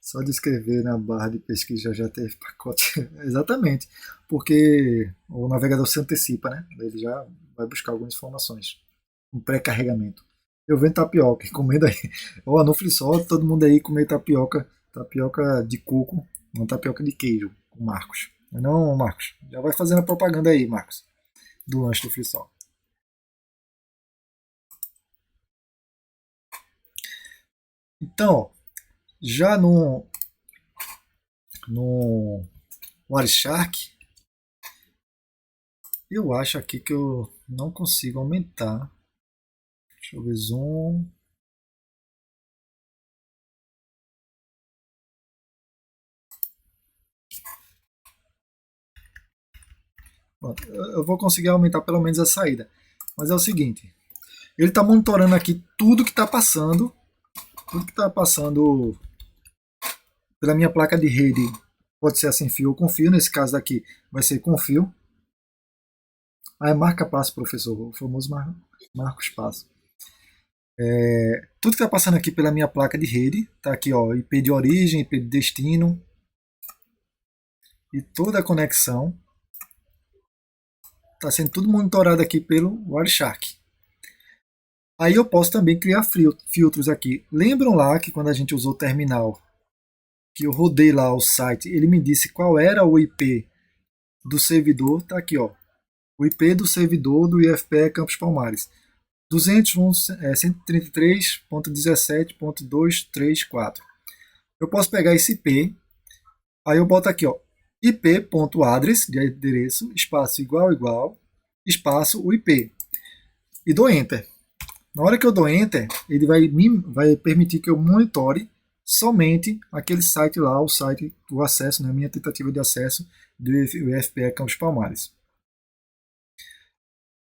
só de escrever na barra de pesquisa já teve pacote. Exatamente, porque o navegador se antecipa, né? Ele já vai buscar algumas informações. Um pré-carregamento. Eu vendo tapioca, comendo aí. Ó, no Frisol, todo mundo aí comer tapioca de coco, não tapioca de queijo, com Marcos. Não, Marcos, já vai fazendo a propaganda aí, Marcos, do lanche do Frisol. Então, já no Wireshark, eu acho aqui que eu não consigo aumentar. Deixa eu ver, zoom. Pronto, eu vou conseguir aumentar pelo menos a saída. Mas é o seguinte, ele está monitorando aqui tudo que está passando pela minha placa de rede. Pode ser sem fio ou com fio, nesse caso daqui vai ser com fio. Aí marca passo, professor, o famoso Marcos passo. Tudo que está passando aqui pela minha placa de rede, tá aqui, ó, IP de origem, IP de destino e toda a conexão está sendo tudo monitorado aqui pelo Wireshark. Aí eu posso também criar filtros aqui. Lembram lá que quando a gente usou o terminal, que eu rodei lá o site, ele me disse qual era o IP do servidor, tá aqui, ó, o IP do servidor do IFPE Campos Palmares. 201.133.17.234. Eu posso pegar esse IP, aí eu boto aqui, ó, ip.address, de endereço, espaço igual, espaço o IP, e dou Enter. Na hora que eu dou Enter, ele vai permitir que eu monitore somente aquele site lá, o site do acesso, né, minha tentativa de acesso do IFPE Campos Palmares.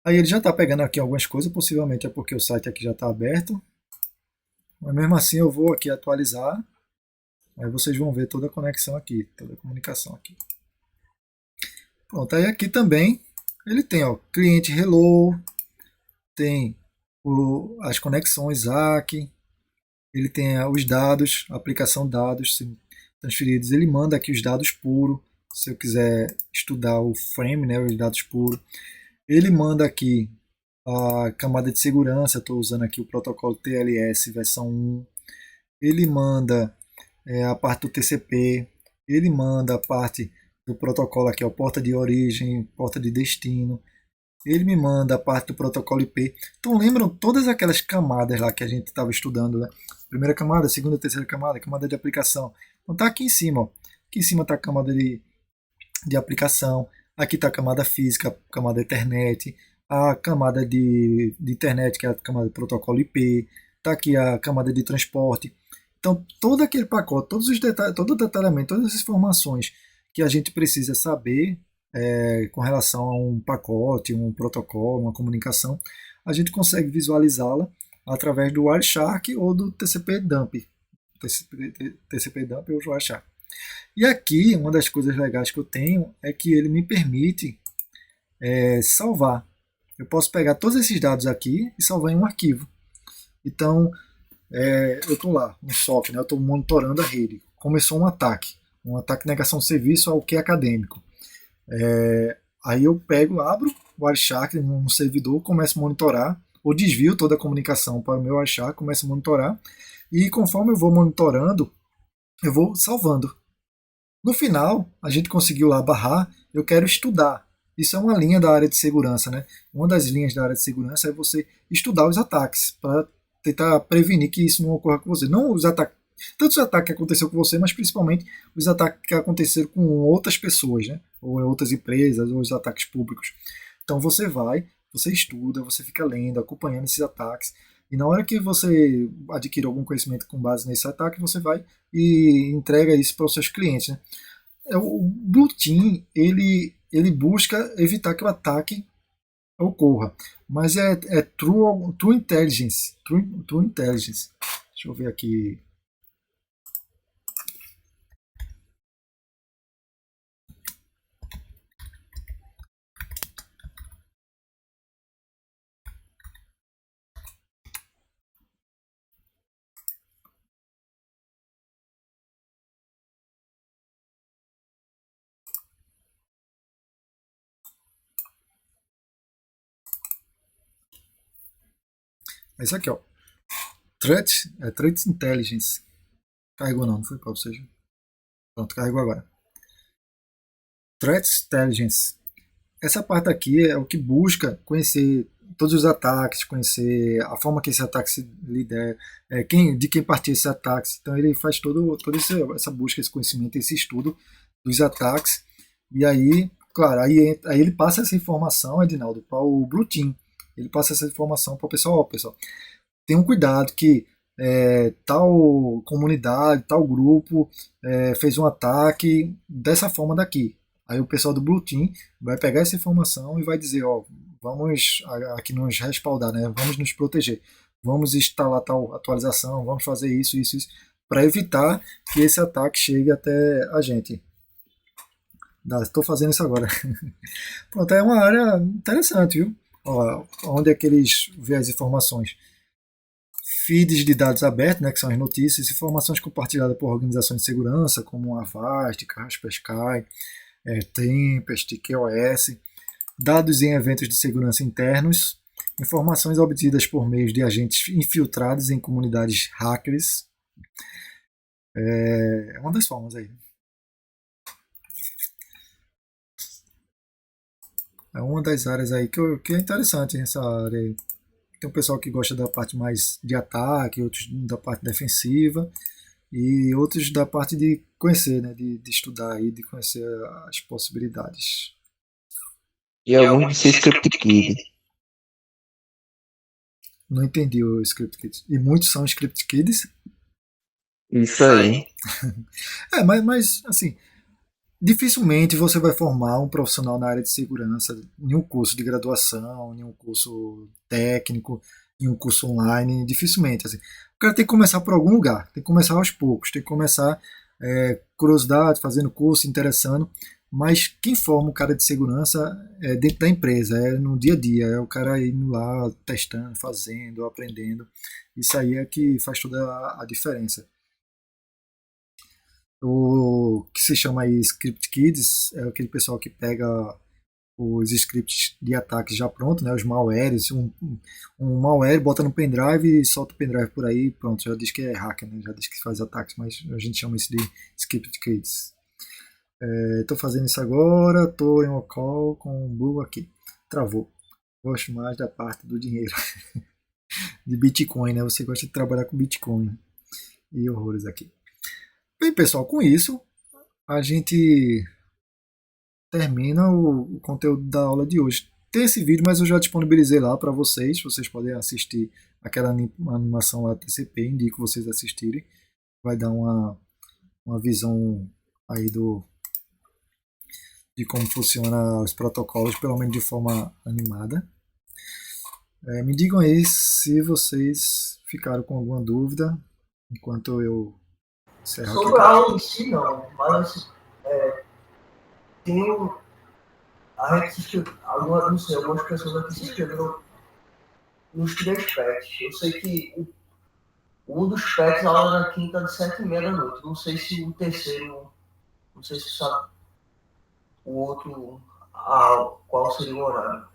Aí ele já está pegando aqui algumas coisas, possivelmente é porque o site aqui já está aberto. Mas mesmo assim eu vou aqui atualizar. Aí vocês vão ver toda a conexão aqui, toda a comunicação aqui. Pronto, aí aqui também ele tem, ó, cliente hello, tem as conexões ACK, ele tem os dados, a aplicação dados transferidos, ele manda aqui os dados puros, se eu quiser estudar o frame, né, os dados puros. Ele manda aqui a camada de segurança, estou usando aqui o protocolo TLS versão 1. Ele manda a parte do TCP, ele manda a parte do protocolo aqui, ó, porta de origem, porta de destino. Ele me manda a parte do protocolo IP. Então lembram todas aquelas camadas lá que a gente estava estudando, né? Primeira camada, segunda, terceira camada, camada de aplicação. Então tá aqui em cima, ó. Aqui em cima está a camada de aplicação. Aqui está a camada física, a camada internet, a camada de internet, que é a camada de protocolo IP. Está aqui a camada de transporte. Então todo aquele pacote, todos os detalhes, todo o detalhamento, todas as informações que a gente precisa saber com relação a um pacote, um protocolo, uma comunicação, a gente consegue visualizá-la através do Wireshark ou do TCP Dump. TCP Dump ou Wireshark. E aqui, uma das coisas legais que eu tenho é que ele me permite salvar. Eu posso pegar todos esses dados aqui e salvar em um arquivo. Então, eu estou lá, no SOC, né? Eu estou monitorando a rede. Começou um ataque de negação de serviço ao que é acadêmico. Aí eu abro o Wireshark no servidor, começo a monitorar, ou desvio toda a comunicação para o meu Wireshark, começo a monitorar, e conforme eu vou monitorando, eu vou salvando. No final, a gente conseguiu lá barrar, eu quero estudar. Isso é uma linha da área de segurança, né? Uma das linhas da área de segurança é você estudar os ataques, para tentar prevenir que isso não ocorra com você. Não os ataques, tanto os ataques que aconteceram com você, mas principalmente os ataques que aconteceram com outras pessoas, né? Ou outras empresas, ou os ataques públicos. Então você estuda, você fica lendo, acompanhando esses ataques, e na hora que você adquire algum conhecimento com base nesse ataque, você vai e entrega isso para os seus clientes, né? O Blue Team, ele busca evitar que o ataque ocorra, mas é true intelligence. True intelligence. Deixa eu ver aqui. É isso aqui, ó. Threat Intelligence. Carregou não foi para seja. Pronto, carregou agora. Threat Intelligence. Essa parte aqui é o que busca conhecer todos os ataques, conhecer a forma que esse ataque se lidera, de quem partiu esse ataque. Então ele faz toda essa busca, esse conhecimento, esse estudo dos ataques. E aí, claro, aí ele passa essa informação, Edinaldo, para o Blue Team. Ele passa essa informação para o pessoal. Ó, pessoal, tenham cuidado que tal comunidade, tal grupo fez um ataque dessa forma daqui. Aí o pessoal do Blue Team vai pegar essa informação e vai dizer, ó, vamos aqui nos respaldar, né? Vamos nos proteger, vamos instalar tal atualização, vamos fazer isso, para evitar que esse ataque chegue até a gente. Estou fazendo isso agora. Pronto, é uma área interessante, viu? Ó, onde é que eles vê as informações? Feeds de dados abertos, né, que são as notícias, informações compartilhadas por organizações de segurança, como a Avast, Kaspersky, Tempest, QoS, dados em eventos de segurança internos, informações obtidas por meio de agentes infiltrados em comunidades hackers. É uma das formas aí. É uma das áreas aí que é interessante nessa área aí. Tem um pessoal que gosta da parte mais de ataque, outros da parte defensiva e outros da parte de conhecer, né, de estudar aí, de conhecer as possibilidades. E alguns de ser script kid. Não entendi o script kids. E muitos são script kids? Isso aí. Mas assim, dificilmente você vai formar um profissional na área de segurança em um curso de graduação, em um curso técnico, em um curso online, dificilmente. Assim. O cara tem que começar por algum lugar, tem que começar aos poucos, tem que começar curiosidade, fazendo curso, interessando, mas quem forma o cara de segurança é dentro da empresa, é no dia a dia, é o cara indo lá testando, fazendo, aprendendo. Isso aí é que faz toda a diferença. O que se chama aí Script Kids é aquele pessoal que pega os scripts de ataques já pronto, né, os malwares, um malware bota no pendrive e solta o pendrive por aí, pronto, já diz que é hacker, né, já diz que faz ataques, mas a gente chama isso de Script Kids. Estou fazendo isso agora, estou em uma call com um bug aqui, travou. Gosto mais da parte do dinheiro, de Bitcoin, né, você gosta de trabalhar com Bitcoin e horrores aqui. Bem, pessoal, com isso a gente termina o conteúdo da aula de hoje. Tem esse vídeo, mas eu já disponibilizei lá para vocês. Vocês podem assistir aquela animação lá TCP, indico vocês assistirem. Vai dar uma visão aí de como funciona os protocolos, pelo menos de forma animada. Me digam aí se vocês ficaram com alguma dúvida enquanto eu encerro aqui. Sobre a aula em si, não, mas tem a gente se inscreveu, algumas pessoas aqui se inscreveram nos 3 pets. Eu sei que um dos pets a aula na quinta de 7h30 da noite. Não sei se o terceiro, não sei se sabe o outro, qual seria o horário.